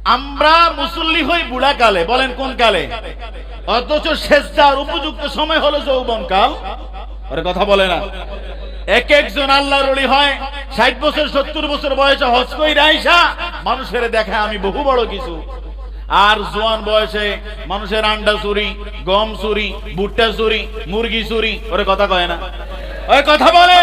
আমরা মুসল্লি হই বুড়া কালে, বলেন কোন কালে? অথচ সেজদার উপযুক্ত সময় হলো যৌবন কাল। ওর কথা বলে না। এক একজন আল্লাহর ওলি হয় 60 বছর 70 বছর বয়সে হজ কইরা আইসা মানুষের দেখায় আমি বহু বড় কিছু, আর জোয়ান বয়সে মানুষের আন্ডা চুরি, গম চুরি, ভুট্টা চুরি, মুরগি চুরি। ওরে কথা কয় না? ওই কথা বলে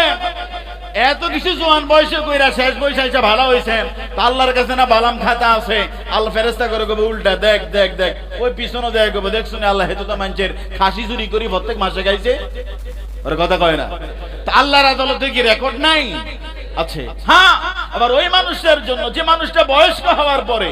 এত কিছু জোয়ান বয়সে কইরা শেষ বয়সে এসে ভালো হয়েছেন, তা আল্লাহর কাছে না বালাম খাতা আছে? আল্লাহ ফেরেশতা করে কবে উল্টা দেখ দেখ দেখ, ওই পিছনে দেখ কবে দেখ শুনে আল্লাহ হেতু তো মানুষের খাসি চুরি করি প্রত্যেক মাসে খাইছে। ওর কথা কয় না? তা আল্লাহর আদালতে কি রেকর্ড নাই? আছে। হ্যাঁ, আবার ওই মানুষের জন্য যে মানুষটা বয়স্ক হওয়ার পরে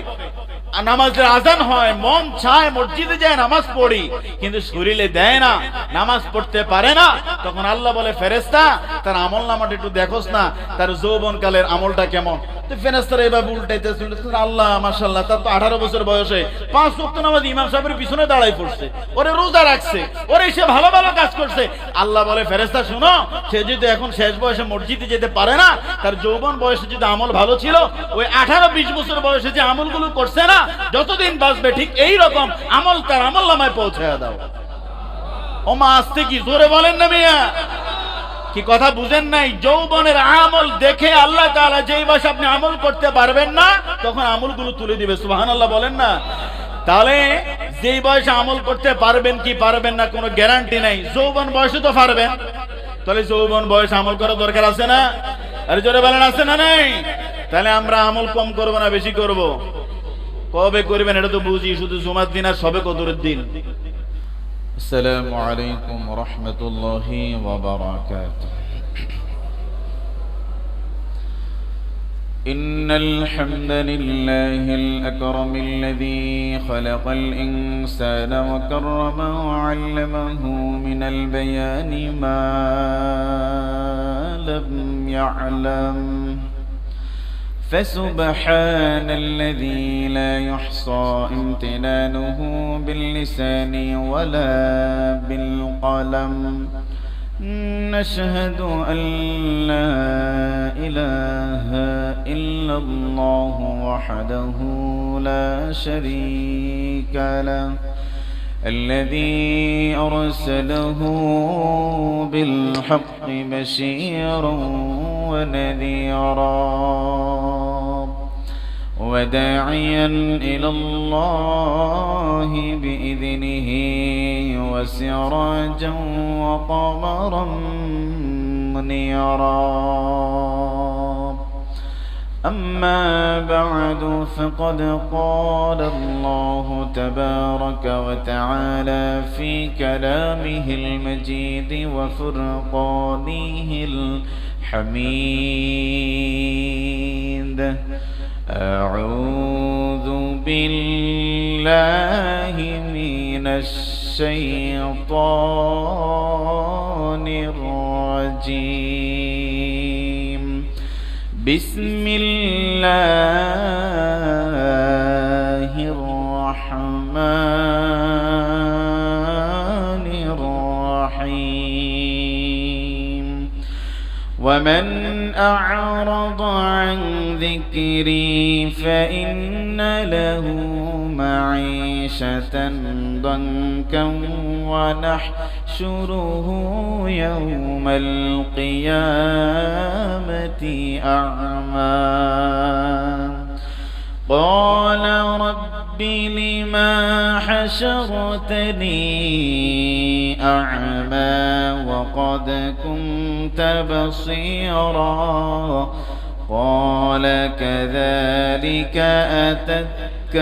নামাজের আজান হয়, মন চায় মসজিদে যায় নামাজ পড়ি, কিন্তু শরীরে দেয় না, নামাজ পড়তে পারে না, তখন আল্লাহ বলে ফেরেশতা তার আমল নামাটা একটু দেখোস না, তার যৌবন কালের আমলটা কেমন। তো ফেরেশতারা এইভাবে উল্টাইতেছে, আল্লাহ মাশাআল্লাহ, তার তো 18 বছর বয়সে 5 ওয়াক্ত নামাজ ইমাম সাহেবের পিছনে দাঁড়াই পড়ছে, ওরে রোজা রাখছে, ওরে সে ভালো ভালো কাজ করছে। আল্লাহ বলে ফেরেশতা শুনো, সে যদি এখন শেষ বয়সে মসজিদে যেতে পারে না, তার যৌবন বয়সে যদি আমল ভালো ছিল, ওই 18-20 বছর বয়সে যে আমলগুলো করছে না, যতদিন বাঁচবে ঠিক এই রকম আমল তার আমল নামায় পৌঁছায় দাও। ওমা আসতে কি জোরে বলেন না মিয়া? কি কথা বুঝেন নাই? যৌবনের আমল দেখে আল্লাহ তাআলা যেই বয়সে আপনি আমল করতে পারবেন না, তখন আমলগুলো তুলে দিবে। সুবহানাল্লাহ বলেন না? তাহলে যেই বয়সে আমল করতে পারবেন কি পারবেন না কোনো গ্যারান্টি নাই, যৌবন বয়সে তো পারবেন। তাহলে যৌবন বয়সে আমল করার দরকার আছে না? আরে জোরে বলেন আছে না নাই? তাহলে আমরা আমল কম করব না বেশি করব? কবে করবেন এটা তো বুঝি, শুধু জুমার দিন আর সবে কদরের দিন। السلام عليكم ورحمة الله وبركاته. إن الحمد لله الأكرم الذي خلق الإنسان وكرمه وعلمه من البيان ما لم يعلم، فسبحان الذي لا يحصى امتنانه باللسان ولا بالقلم. نشهد أن لا إله إلا الله وحده لا شريك له، الذي أرسله بالحق بشيرا ونذيرا وداعيا إلى الله بإذنه وسراجا وقمرا منيرا. أما بعد فقد قال الله تبارك وتعالى في كلامه المجيد وفرقانه الحميد: أعوذ بالله من الشيطان الرجيم. بسم الله الرحمن الرحيم. ومن أعرض عن ذكري فإن له معيشة ضنكا ونحشره يوم القيامة أعمى. قال رب لما حشرتني أعمى وقد كنت بصيرا. قال كذلك أتتك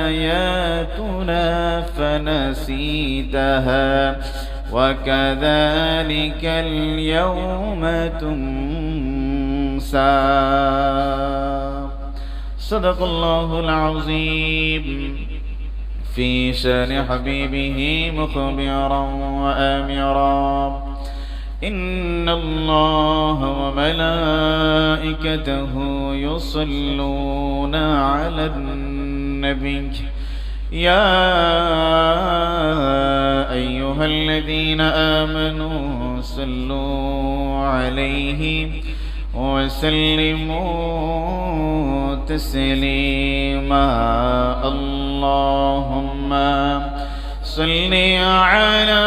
آياتنا فنسيتها وكذلك اليوم تنسى. صدق الله العظيم. في شان حبيبه مخبرا وآمرا: إن الله وملائكته يصلون على النبي يا أيها الذين آمنوا صلوا عليه وسلموا تسليما اللهم صل على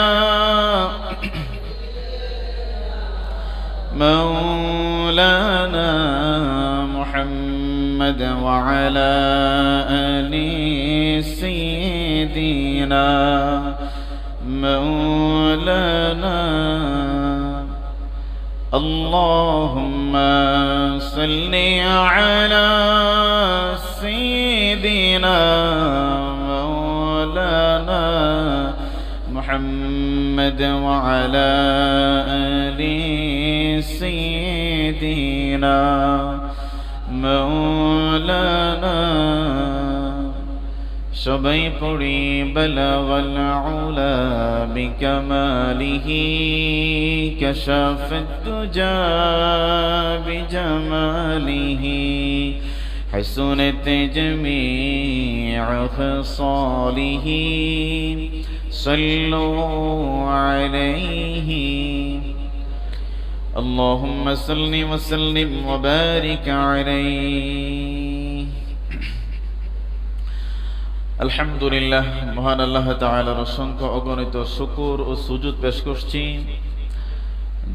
مولانا محمد وعلى آل سيدنا مولانا اللهم صل على سيدنا مولانا محمد وعلى آل سيدنا مولانا সবাই পড়ি বলগল উলা বিকমালিহি কাশাফাত তুজা বিজামালিহি حسنت جميع خصاله صلوا عليه اللهم صل وسلم وبارك عليه আলহামদুলিল্লাহ মহান আল্লাহ তাআলার অসংখ্য অগণিত শুকর ও সুজুদ পেশ করছি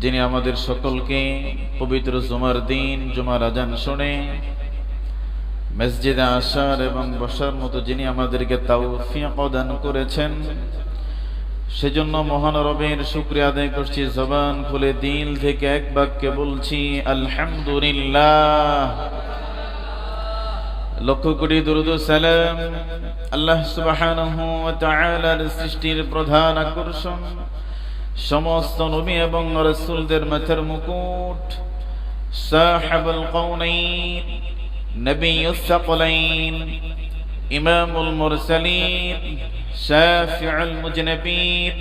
যিনি আমাদের সকলকে পবিত্র জুমার দিন জুমার আজান শুনে মসজিদে আসার এবং বসার মতো যিনি আমাদেরকে তৌফিক দান করেছেন সেজন্য মহান রবের শুকরিয়া আদায় করছি জবান খুলে দিল থেকে এক বাক্যে বলছি আলহামদুলিল্লাহ লক্ষ কোটি দরুদ ও সালাম আল্লাহ সুবহানাহু ওয়া তাআলার সৃষ্টির প্রধান আকর্ষণ সমস্ত নবী এবং রাসূলদের মাথার মুকুট সাহিবুল কাউনাইন নবিয়ুস সাকলাইন ইমামুল মুরসালিন শাফিউল মুজনাবিন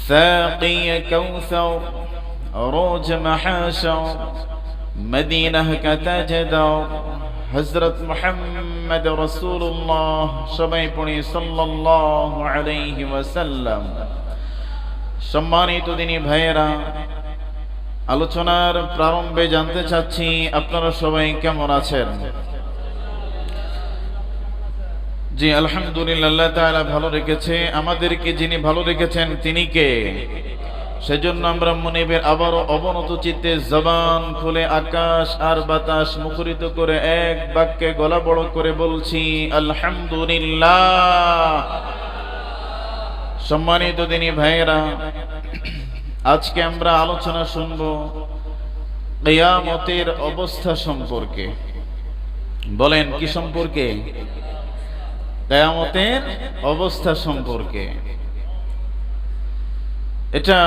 সাকি কাউসার রোজ মাহাশর মদিনাহ কা তাজদার হযরত মুহাম্মদ রাসূলুল্লাহ সবাই পড়ি সাল্লাল্লাহু আলাইহি ওয়াসাল্লাম। সম্মানিত দিনী ভাইয়েরা, আলোচনার প্রারম্ভে জানতে চাচ্ছি আপনারা সবাই কেমন আছেন? জি আলহামদুলিল্লাহ, আল্লাহ তাআলা ভালো রেখেছে। আমাদেরকে যিনি ভালো রেখেছেন তিনি কে? সেজন্য আমরা মুনিবের আবারও অবনত চিত্তে জবান খুলে আকাশ আর বাতাস মুখরিত করে এক বাক্যে গলা বড় করে বলছি আলহামদুলিল্লাহ। সম্মানিত দিনী ভাইয়েরা, আজকে আমরা আলোচনা শুনব কিয়ামতের অবস্থা সম্পর্কে। বলেন কি সম্পর্কে? কিয়ামতের অবস্থা সম্পর্কে। এটা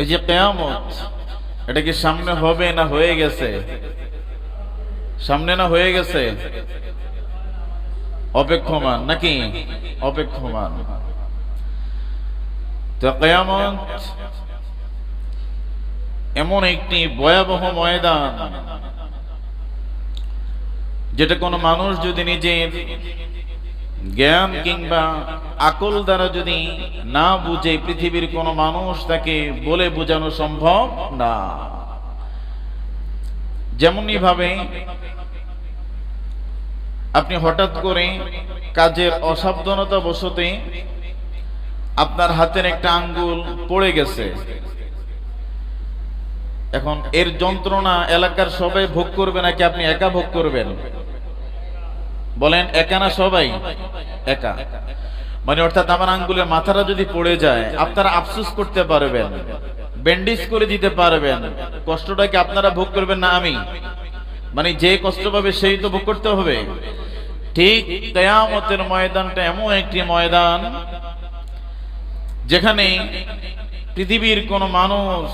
এই যে কিয়ামত, এটা কি সামনে হবে না হয়ে গেছে? সামনে না হয়ে গেছে? অপেক্ষমান নাকি? অপেক্ষমান। তো কিয়ামত এমন একটি ভয়াবহ ময়দান, যেটা কোনো মানুষ যদি নিজের জ্ঞান কিংবা আকল দ্বারা যদি না বুঝে, পৃথিবীর কোনো মানুষ তাকে বলে বোঝানো সম্ভব না। যেমনি ভাবে আপনি হঠাৎ করে কাজের অসাবধানতা বশতে আপনার হাতের একটা আঙ্গুল পড়ে গেছে, এখন এর যন্ত্রণা এলাকার সবাই ভোগ করবে নাকি আপনি একা ভোগ করবেন? বলেন একা না সবাই? একা। মানে অর্থাৎ আমার আঙ্গুলের মাথাটা যদি পড়ে যায় আপনারা আফসোস করতে পারবেন, ব্যান্ডেজ করে দিতে পারবেন, কষ্টটা কি আপনারা ভোগ করবেন না আমি? মানে যে কষ্ট পাবে সেই তো ভোগ করতে হবে। ঠিক কিয়ামতের ময়দানটা এমন একটি ময়দান যেখানে পৃথিবীর কোনো মানুষ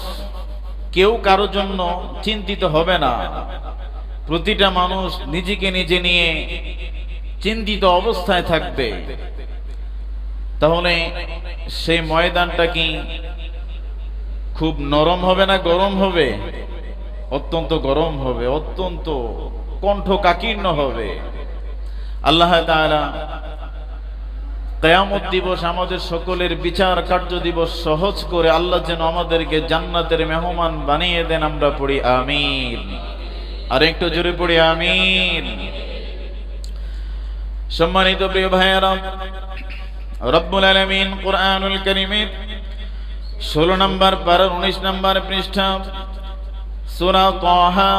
কেউ কারোর জন্য চিন্তিত হবে না। প্রতিটা মানুষ নিজেকে নিজে নিয়ে চিন্তিত অবস্থায় থাকবে। তাহলে সেই ময়দানটা কি খুব নরম হবে না গরম হবে? অত্যন্ত গরম হবে, অত্যন্ত কণ্ঠ কাকীর্ণ হবে। আল্লাহ তাআলা কিয়ামত দিবস আমাদের সকলের বিচার কার্য দিবস সহজ করে আল্লাহ যেন আমাদেরকে জান্নাতের মেহমান বানিয়ে দেন। আমরা পড়ি আমিন। আর একটু জোরে পড়ি আমিন। সম্মানিত প্রিয় ভাইয়েরা, রব্বুল আলামিন কুরআনুল কারীমের 16 নম্বর পারার 19 নম্বর পৃষ্ঠা সূরা তাহা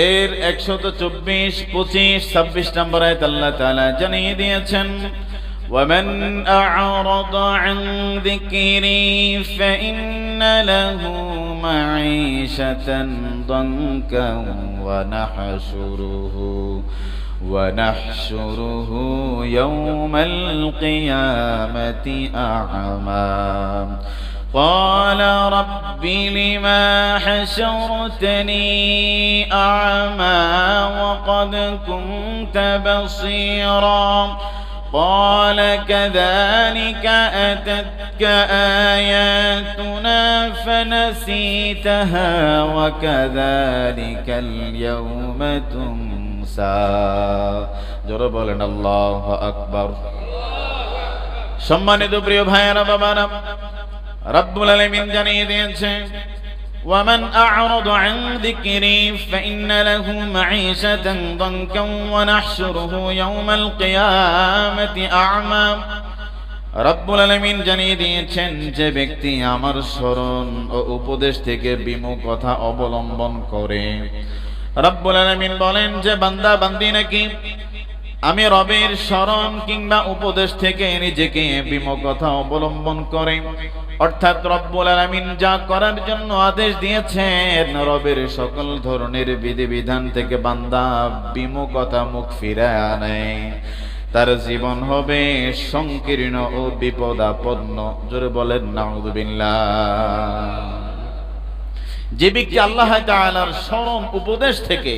এর 124, 25, 26 নম্বর আয়াত আল্লাহ তাআলা জানিয়ে দিয়েছেন, ومن أعرض عن ذكري فإن له معيشة ضنكا ونحشره يوم القيامة أعمى قال رب لما حشرتني أعمى وقد كنت بصيرا قال كذلك أتتك آياتنا فنسيتها وكذلك اليوم تنسى জোরে বলেন আল্লাহু আকবার। সম্মানিত প্রিয় ভাইয়েরা বাবারা, রব্বুল আলামিন জানিয়ে দিয়েছেন, ومن أعرض عن ذكري فإن له معيشة ضنكا ونحشره يوم القيامة أعمى। রব্বুল আলামিন জানিয়ে দিয়েছেন, যে ব্যক্তি আমার স্মরণ ও উপদেশ থেকে বিমুখতা অবলম্বন করে। রব্বুল আলামিন বলেন যে বান্দা বান্দি নাকি আমি রবের স্মরণ কিংবা উপদেশ থেকে নিজেকে বিমুখতা অবলম্বন করে, অর্থাৎ রব্বুল আলামিন যা করার জন্য আদেশ দিয়েছেন রবের সকল ধরনের বিধিবিধান থেকে বান্দা বিমুখতা মুখ ফিরায় আনে, তার জীবন হবে সংকীর্ণ ও বিপদাপন্ন। জোরে বলেন নাউযুবিল্লাহ। যে ব্যক্তি আল্লাহ তাআলার স্মরণ উপদেশ থেকে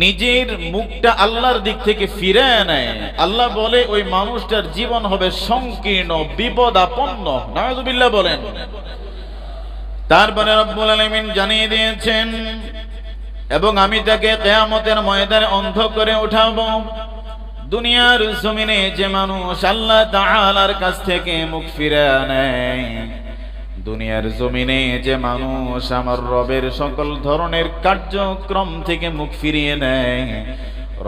নিজের মুখটা আল্লাহর দিক থেকে ফিরে নেয়, আল্লাহ বলে ওই মানুষটার জীবন হবে সংকীর্ণ বিপদাপন্ন। নাউযুবিল্লাহ বলেন। তারপরে রব্বুল আলামিন জানিয়ে দিয়েছেন, এবং আমি তাকে কিয়ামতের ময়দানে অন্ধ করে উঠাবো। দুনিয়ার জমিনে যে মানুষ আল্লাহ তাআলার কাছ থেকে মুখ ফিরে নেয়, দুনিয়ার জমিনে যে মানুষ আমার রবের সকল ধরনের কার্যক্রম থেকে মুখ ফিরিয়ে নেয়,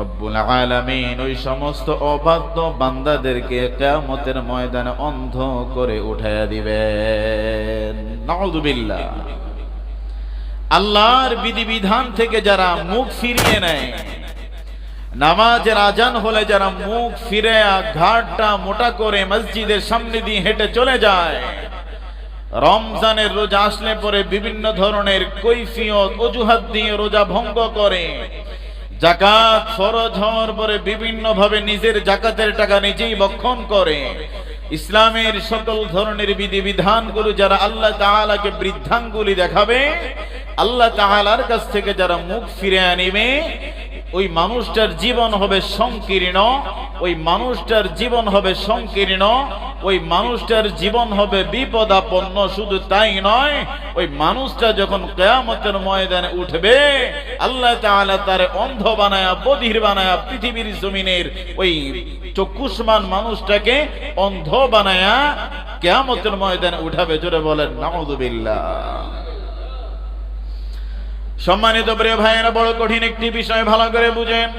রব্বুল আলামিন ওই সমস্ত অবাধ্য বান্দাদেরকে কিয়ামতের ময়দানে অন্ধ করে উঠাইয়া দিবেন। নাউযুবিল্লাহ। আল্লাহর বিধিবিধান থেকে যারা মুখ ফিরিয়ে নেয়, নামাজের আজান হলে যারা মুখ ফিরে ঘাটটা মোটা করে মসজিদের সামনে দিয়ে হেঁটে চলে যায়, রমজানের রোজা আসলে পরে বিভিন্ন ধরনের কৈফিয়ত অজুহাত দিয়ে রোজা ভঙ্গ করে, যাকাত ফরজ হওয়ার পরে বিভিন্ন ভাবে নিজের যাকাতের টাকা নিজেই ভক্ষণ করে, ইসলামের সকল ধরনের বিধিবিধানগুলো যারা আল্লাহ তাআলাকে বৃদ্ধাঙ্গুলি দেখাবে, আল্লাহ তাআলার কাছ থেকে যারা মুখ ফিরে আনিবে, ওই মানুষটার জীবন হবে সংকীর্ণ, ওই মানুষটার জীবন হবে সংকীর্ণ, ওই মানুষটার জীবন হবে বিপদাপন্ন। শুধু তাই নয়, ওই মানুষটা যখন কিয়ামতের ময়দানে উঠবে, আল্লাহ তাআলা তারে অন্ধ বানায়া বধির বানায়া পৃথিবীর জমিনের ওই চক্ষুষ্মান মানুষটাকে অন্ধ বানায়া কিয়ামতের ময়দানে উঠাবে। জোরে বলেন নাউযুবিল্লাহ। সম্মানিত প্রিয় ভাইয়েরা, বড় কঠিন একটি বিষয় ভালো করে বুঝেন।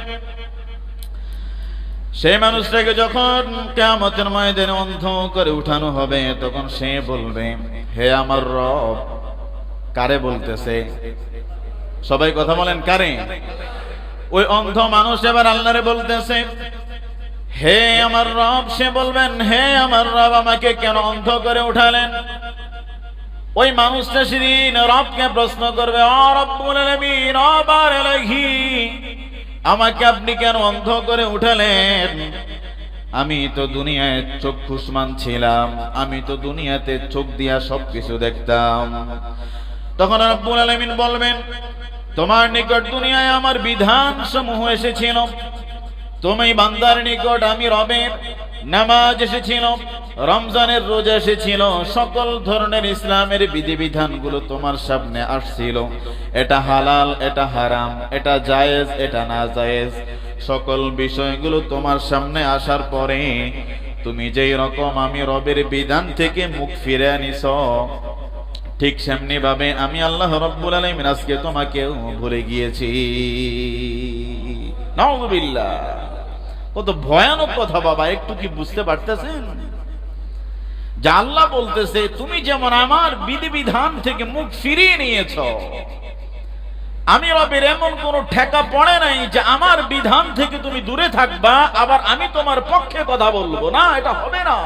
সেই মানুষটাকে যখন কিয়ামতের ময়দানে অন্ধ করে উঠানো হবে, তখন সে বলবে, হে আমার রব। কারে বলতেছে? সবাই কথা বলেন, কারে? ওই অন্ধ মানুষ এবার আল্লাহরে বলতেছে, হে আমার রব। সে বলবেন, হে আমার রব, আমাকে কেন অন্ধ করে উঠালেন? ওই মানুষটা সেদিন রবকে প্রশ্ন করবে, ও রব্বুল আলামিন, ও বার ইলাহি, আমাকে আপনি কেন অন্ধ করে উঠালেন? আমি তো দুনিয়ায় চক্ষুষ্মান ছিলাম, আমি তো দুনিয়াতে চোখ দিয়া সবকিছু দেখতাম। তখন রব্বুল আলামিন বলবেন, তোমার নিকট দুনিয়ায় আমার বিধান সমূহ এসেছিল, তুমি বান্দার নিকট আমি রবের নামাজ এসেছিল, রমজানের রোজা এসেছিল, সকল ধরনের ইসলামের বিধিবিধান গুলো তোমার সামনে আসছিল। এটা হালাল, এটা হারাম, এটা জায়েজ, এটা না জায়েজ, সকল বিষয়গুলো তোমার সামনে আসার পরে তুমি যেই রকম আমি রবের বিধান থেকে মুখ ফিরে আনিস, ঠিক সেমনি ভাবে আমি আল্লাহ রাব্বুল আলামিন আজকে তোমাকেও ভুলে গিয়েছি। নাউযুবিল্লাহ। কত ভয়ানক কথা বাবা, একটু কি বুঝতে পারতেছেন? যে আল্লাহ বলতেছে তুমি যেমন আমার বিধিবিধান থেকে মুখ ফিরিয়ে নিয়েছ, আমি রবের এমন কোন ঠেকা পড়ে নাই যে আমার বিধান থেকে তুমি দূরে থাকবা আবার আমি তোমার পক্ষে কথা বলবো না, এটা হবে না।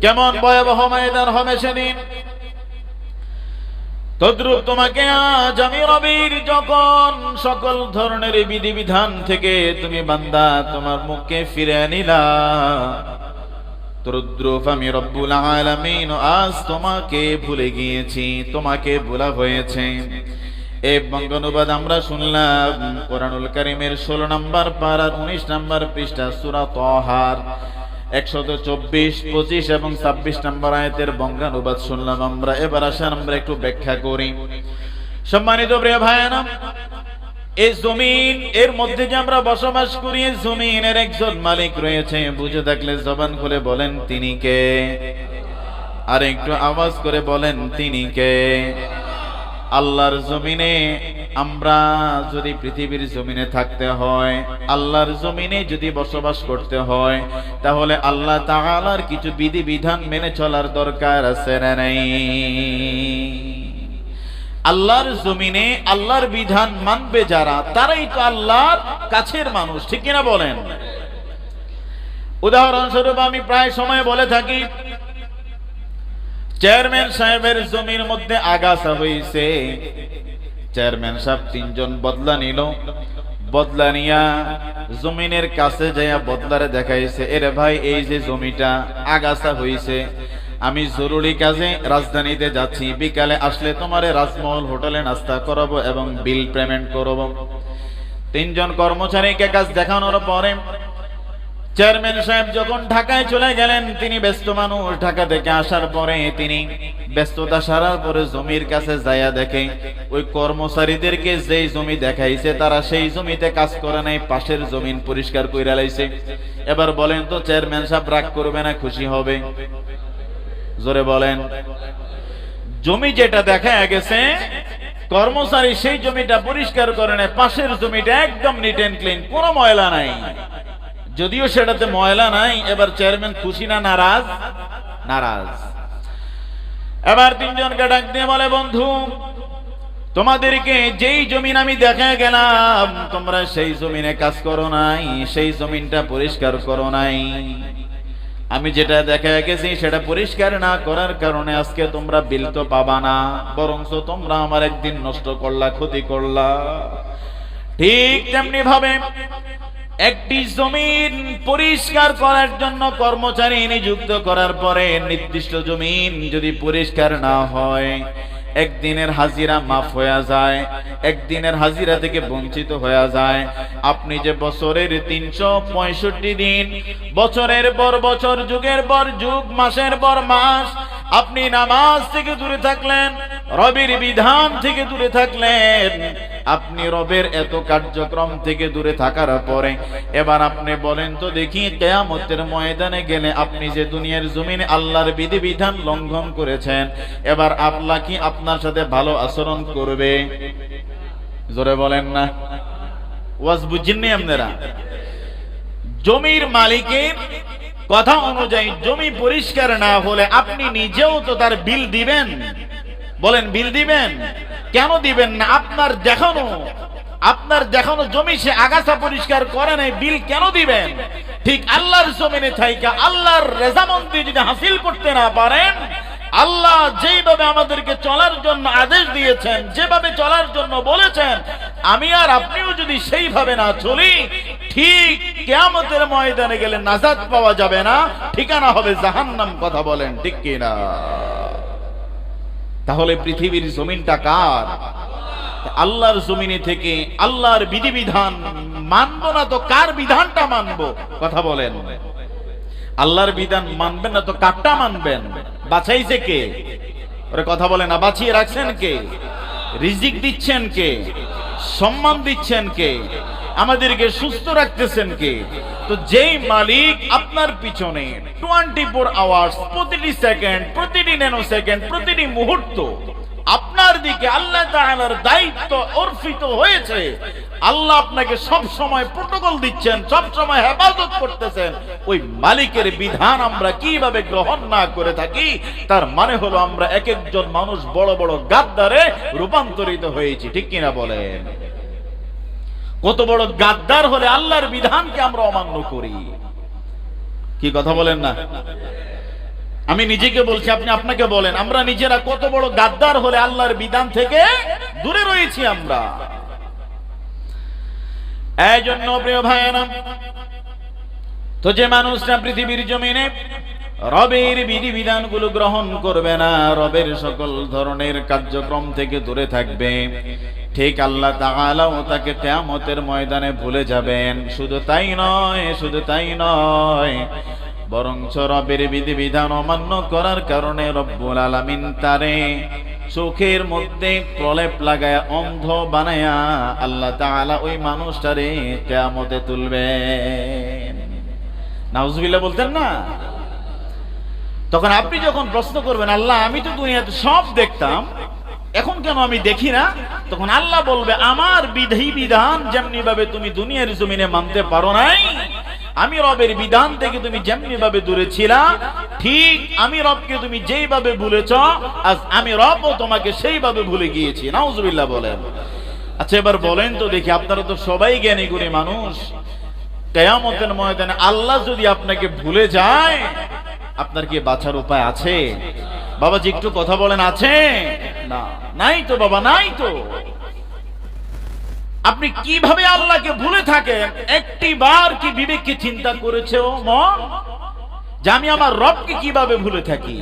কেমন ভয়াবহ ময়দান হবে সেদিন, তদ্রূপ তোমাকে আজ আমি রবের যখন সকল ধরনের বিধিবিধান থেকে তুমি বান্দা তোমার মুখকে ফিরে আনিলা, তদ্রূপ আমি রব্বুল আলামিন আজ তোমাকে ভুলে গিয়েছি, তোমাকে ভোলা হয়েছে। এই বঙ্গানুবাদ আমরা শুনলাম কোরআনুল কারীমের 16 নম্বর পারার 19 নম্বর পৃষ্ঠা সূরা তাহার 124, 25 এবং 26 নম্বর আয়াতের বঙ্গানুবাদ শুনলাম আমরা। এবার আসেন আমরা একটু ব্যাখ্যা করি। সম্মানিত প্রিয় ভাইয়েরা, এই জমিন এর মধ্যে যে আমরা বসবাস করি, এই জমিনের একজন মালিক রয়েছে। বুঝে থাকলে জবান খুলে বলেন তিনি কে? আর একটু আওয়াজ করে বলেন তিনি কে? আল্লাহর জমিনে আমরা যদি পৃথিবীর জমিনে থাকতে হয়, আল্লাহর জমিনে যদি বসবাস করতে হয়, তাহলে আল্লাহ তাআলার কিছু বিধিবিধান মেনে চলার দরকার আছে না নাই? আল্লাহর জমিনে আল্লাহর বিধান মানবে যারা, তারাই তো আল্লাহর কাছের মানুষ, ঠিক কিনা বলেন? উদাহরণস্বরূপ আমি প্রায় সময় বলে থাকি, চেয়ারম্যান সাহেবের জমির মধ্যে আগাছা হয়েছে। চেয়ারম্যান সাহেব 3 জন বদলা নিল, বদলা নিয়া জমিনের কাছে যাইয়া বদলারে দেখাইছে, এরে ভাই এই যে জমিটা আগাছা হয়েছে, আমি জরুরি কাজে রাজধানীতে যাচ্ছি, বিকালে আসলে তোমারে রাজমহল হোটেলে নাস্তা করাবো এবং বিল পেমেন্ট করবো। 3 জন কর্মচারীকে কাজ দেখানোর পরে চেয়ারম্যান সাহেব যখন ঢাকায় চলে গেলেন, তিনি ব্যস্ত মানুষ, ঢাকা থেকে আসার পরে তিনি ব্যস্ততা সারার পরে জমির কাছে যাইয়া দেখে ওই কর্মচারীদেরকে যেই জমি দেখাইছে তারা সেই জমিতে কাজ করে নাই, পাশের জমিন পরিষ্কার কইরা লাইছে। এবার বলেন তো চেয়ারম্যান সাহেব রাগ করবে না খুশি হবে? জোরে বলেন। জমি যেটা দেখা গেছে কর্মচারী সেই জমিটা পরিষ্কার করে নাই, পাশের জমিটা একদম নিট এন্ড ক্লিন, কোনো ময়লা নাই। যদিও সেটাতে ময়লা নাই, এবার চেয়ারম্যান খুশি না নারাজ? নারাজ। এবার 3 জনকে ডাক দিয়ে বলে, বন্ধু তোমাদেরকে যেই জমিন আমি দেখা গেলাম তোমরা সেই জমিনে কাজ করো নাই, সেই জমিনটা পরিষ্কার করো নাই। আমি যেটা দেখা গেছি সেটা পরিষ্কার না করার কারণে আজকে তোমরা বিল তো পাবা না, বরঞ্চ তোমরা আমার একদিন নষ্ট করলা, ক্ষতি করলা। ঠিক তেমনি ভাবে একটি জমিন পরিষ্কার করার জন্য কর্মচারী নিযুক্ত করার পরে নির্দিষ্ট জমিন যদি পরিষ্কার না হয়, একদিনের হাজিরা মাফ হয়ে যায়, একদিনের হাজিরা থেকে বঞ্চিত হয়ে যায়। আপনি যে বছরের 365 দিন, বছরের পর বছর, যুগের পর যুগ, মাসের পর মাস আপনি নামাজ থেকে দূরে থাকলেন, রবের বিধান থেকে দূরে থাকলেন, আপনি রবের এত কার্যক্রম থেকে দূরে থাকার পরে এবার আপনি বলেন তো দেখি, কিয়ামতের ময়দানে গেলে আপনি যে দুনিয়ার জমিনে আল্লাহর বিধিবিধান লঙ্ঘন করেছেন, এবার আল্লাহ কি আপনার সাথে ভালো আচরণ করবে? জোরে বলেন না। ওয়াজ বুঝেননি আপনারা? জমির মালিকের কথা অনুযায়ী জমি পরিষ্কার না হলে আপনি নিজেও তো তার বিল দিবেন। বলেন বিল দিবেন? কেন দিবেন না? আপনার দেখানো জমি সে আগাছা পরিষ্কার করে নাই, বিল কেন দিবেন? ঠিক আল্লাহর জমিনে থাইকা আল্লাহর রেজামন্দি যদি হাসিল করতে না পারেন, আল্লাহ যেইভাবে আমাদেরকে চলার জন্য আদেশ দিয়েছেন, যেভাবে চলার জন্য বলেছেন, আমি আর আপনিও যদি সেইভাবে না চলি, ঠিক কিয়ামতের ময়দানে গেলে নাজাত পাওয়া যাবে না, ঠিকানা হবে জাহান্নাম। কথা বলেন ঠিক কিনা? তাহলে পৃথিবীর জমিনটা কার? আল্লাহর জমিনে থেকে আল্লাহর বিধিবিধান মানবো না তো কার বিধানটা মানবো? কথা বলেন। আল্লাহর বিধান মানবেন না তো কারটা মানবেন? বাছাইছে কে? ওরে কথা বলে না। বাঁচিয়ে রাখছেন কে? রিজিক দিচ্ছেন কে? সম্মান দিচ্ছেন কে? আমাদেরকে সুস্থ রাখতেছেন কে? তো যেই মালিক আপনার পিছনে 24 আওয়ার্স, প্রতিটি সেকেন্ড, প্রতিটি ন্যানো সেকেন্ড, প্রতিটি মুহূর্ত আপনার দিকে আল্লাহ তাআলার দায়িত্ব অর্পিত হয়েছে, আল্লাহ আপনাকে সব সময় প্রোটোকল দিচ্ছেন, সব সময় হেফাজত করতেছেন, ওই মালিকের বিধান আমরা কিভাবে গ্রহণ না করে থাকি, তার মানে হলো আমরা এক একজন মানুষ বড় বড় গাদ্দারে রূপান্তরিত হয়েছি। ঠিক কিনা বলেন? কত বড় গাদ্দার হলে আল্লাহর বিধানকে আমরা অমান্য করি। কি কথা বলেন না? আমি নিজেকে বলছি, আপনি আপনাকে বলেন, আমরা নিজেরা কত বড় গাদ্দার হলে আল্লাহর বিধান থেকে দূরে রয়েছি আমরা। এই জন্য প্রিয় ভাইয়েরা, তো যে মানুষটা পৃথিবীর জমিনে রবের বিধিবিধানগুলো গ্রহণ করবে না, রবের সকল ধরনের কার্যক্রম থেকে দূরে থাকবে, ঠিক আল্লাহ তাআলাও তাকে কিয়ামতের ময়দানে ভুলে যাবেন। শুধু তাই নয়, শুধু তাই নয়, বরঞ্চ রবের বিধিবিধান অমান্য করার কারণে রব্বুল আলামিন তারে চোখের মধ্যে প্রলেপ লাগায়া অন্ধ বানায়া আল্লাহ তাআলা ওই মানুষটারে কিয়ামতে তুলবেন। নাউজুবিল্লাহ বলতেন না? তখন আপনি যখন প্রশ্ন করবেন, আল্লাহ আমি তো দুনিয়াতে সব দেখতাম, এখন কেন আমি দেখি না? তখন আল্লাহ বলবে, আমার বিধি বিধান যেমনি ভাবে তুমি দুনিয়ার জমিনে মানতে পারো নাই, আমি রবের বিধান থেকে তুমি যেমনি ভাবে দূরে ছিলা, ঠিক আমি রবকে তুমি যেইভাবে ভুলেছ, আজ আমি রবও তোমাকে সেইভাবে ভুলে গিয়েছি। নাউজুবিল্লাহ বলেন। আচ্ছা এবার বলেন তো দেখি, আপনারা তো সবাই জ্ঞানী গুণী মানুষ, কিয়ামতের ময়দানে আল্লাহ যদি আপনাকে ভুলে যায়, আপনার কি বাঁচার উপায় আছে? বাবাজি একটু কথা বলেন, আছে? না, নাই তো বাবা, নাই তো। আপনি কিভাবে আল্লাহকে ভুলে থাকেন? একটি বার কি বিবেককে চিন্তা করেছে ও মন, যে আমি আমার রবকে কিভাবে ভুলে থাকি?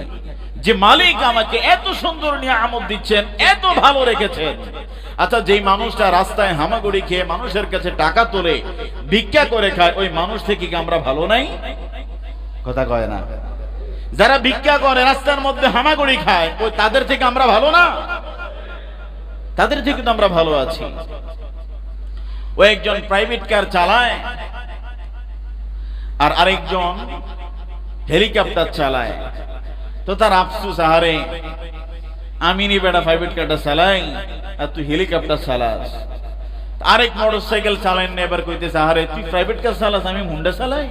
যে মালিক আমাকে এত সুন্দর নিয়ামত দিচ্ছেন, এত ভালো রেখেছেন। আচ্ছা যেই মানুষটা রাস্তায় হামাগুড়ি খেয়ে মানুষের কাছে টাকা তোলে, ভিক্ষা করে খায়, ওই মানুষ থেকে কি আমরা ভালো নাই? কথা কয় না? যারা ভিক্ষা করে, রাস্তার মধ্যে হামাগুড়ি খায়, ওই তাদের থেকে আমরা ভালো না? তাদের থেকে তো আমরা ভালো আছি। ও একজন প্রাইভেট কার চালায় আর আরেকজন হেলিকপ্টার চালায়, তো তার আফসোস, আহারে আমি নি বেটা প্রাইভেট কারটা চালাই আর তুই হেলিকপ্টার চালাস। আরেক মোটরসাইকেল চালায় না, এবার কইতেছে, আহারে তুই প্রাইভেট কার চালাস, আমি হুন্ডা চালাই।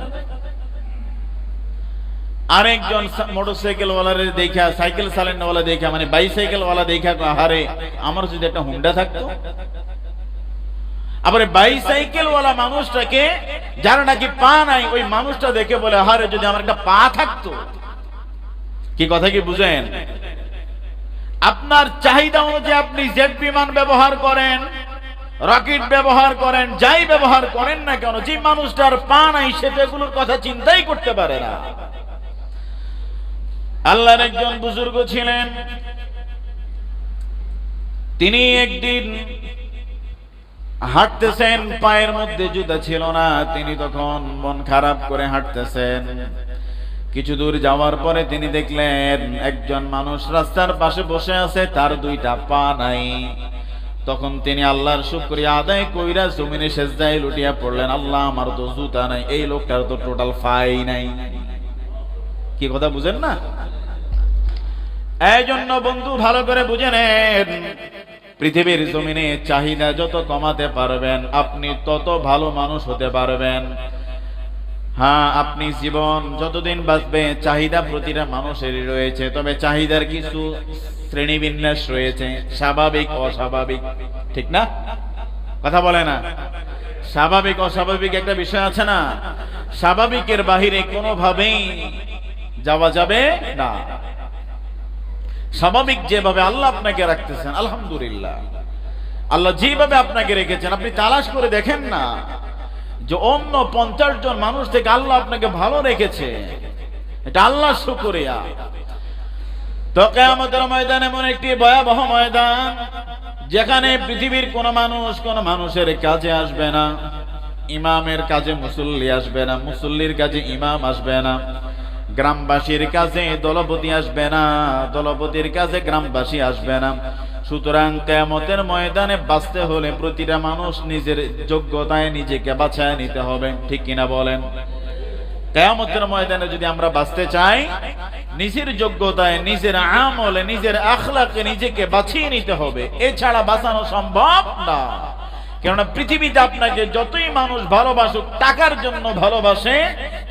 আরেকজন মোটরসাইকেল ওয়ালারে দেখা, সাইকেল চালানো ওয়ালা দেখা, মানে বাইসাইকেল ওয়ালা দেখা, আহারে আমার যদি একটা হুন্ডা থাকতো। আবার বাইসাইকেল ওয়ালা মানুষটাকে, যারা নাকি পা নাই, ওই মানুষটা দেখে বলে, আহারে যদি আমার একটা পা থাকতো। কি কথা কি বুঝেন? আপনার চাহিদা অনুযায়ী আপনি জেট বিমান ব্যবহার করেন, রকেট ব্যবহার করেন, যাই ব্যবহার করেন না কেন, যে মানুষটার পা নাই সেটা এগুলোর কথা চিন্তাই করতে পারে না। আল্লাহর একজন বুজুর্গ ছিলেন, তিনি একদিন হাঁটতেছেন, পায়ের মধ্যে জুতা ছিল না, তিনি তখন মন খারাপ করে হাঁটতেছেন। কিছু দূর যাওয়ার পরে তিনি দেখলেন একজন মানুষ রাস্তার পাশে বসে আছে, তার দুইটা পা নাই। তখন তিনি আল্লাহর শুকরিয়া আদায় কইরা জমিনে সেজদায় লুটিয়া পড়লেন, আল্লাহ আমার তো জুতা নাই, এই লোকটার তো টোটাল পাই নাই। কি কথা বুঝেন না? এই জন্য বন্ধু ভালো করে বুঝে নেন, পৃথিবীর জমিনে চাহিদা যত কমাতে পারবেন, আপনি তত ভালো মানুষ হতে পারবেন। হ্যাঁ, আপনি জীবন যতদিন বাঁচবে, চাহিদা প্রতিটা মানুষেরই রয়েছে, তবে চাহিদার কিছু শ্রেণীবিন্যাস রয়েছে, স্বাভাবিক, অস্বাভাবিক। ঠিক না? কথা বলে না? স্বাভাবিক অস্বাভাবিক একটা বিষয় আছে না? স্বাভাবিকের বাহিরে কোনোভাবেই যাওয়া যাবে না। স্বাভাবিক যেভাবে আল্লাহ আপনাকে রাখতেছেন, আলহামদুলিল্লাহ, আল্লাহ যেভাবে আপনাকে রেখেছেন, আপনি তালাশ করে দেখেন না যে অন্য 50 জন মানুষ থেকে আল্লাহ আপনাকে ভালো রেখেছে, এটা আল্লাহ শুকরিয়া। তো কিয়ামতের ময়দান এমন একটি ভয়াবহ ময়দান, যেখানে পৃথিবীর কোন মানুষ কোন মানুষের কাজে আসবে না, ইমামের কাজে মুসল্লি আসবে না, মুসল্লির কাজে ইমাম আসবে না, গ্রামবাসীর কাছে দলপতি আসবে না, দলপতির কাছে গ্রামবাসী আসবে না, সুতরাং কিয়ামতের ময়দানে বাঁচতে হলে প্রতিটা মানুষ নিজের যোগ্যতায় নিজেকে বাঁচায় নিতে হবে, ঠিক কিনা বলেন? কিয়ামতের ময়দানে যদি আমরা বাঁচতে চাই, নিজের যোগ্যতায়, নিজের আমলে, নিজের আখলাকে নিজেকে বাঁচিয়ে নিতে হবে, এছাড়া বাঁচানো সম্ভব না। কেননা পৃথিবীতে আপনাকে যতই মানুষ ভালোবাসুক, টাকার জন্য ভালোবাসে,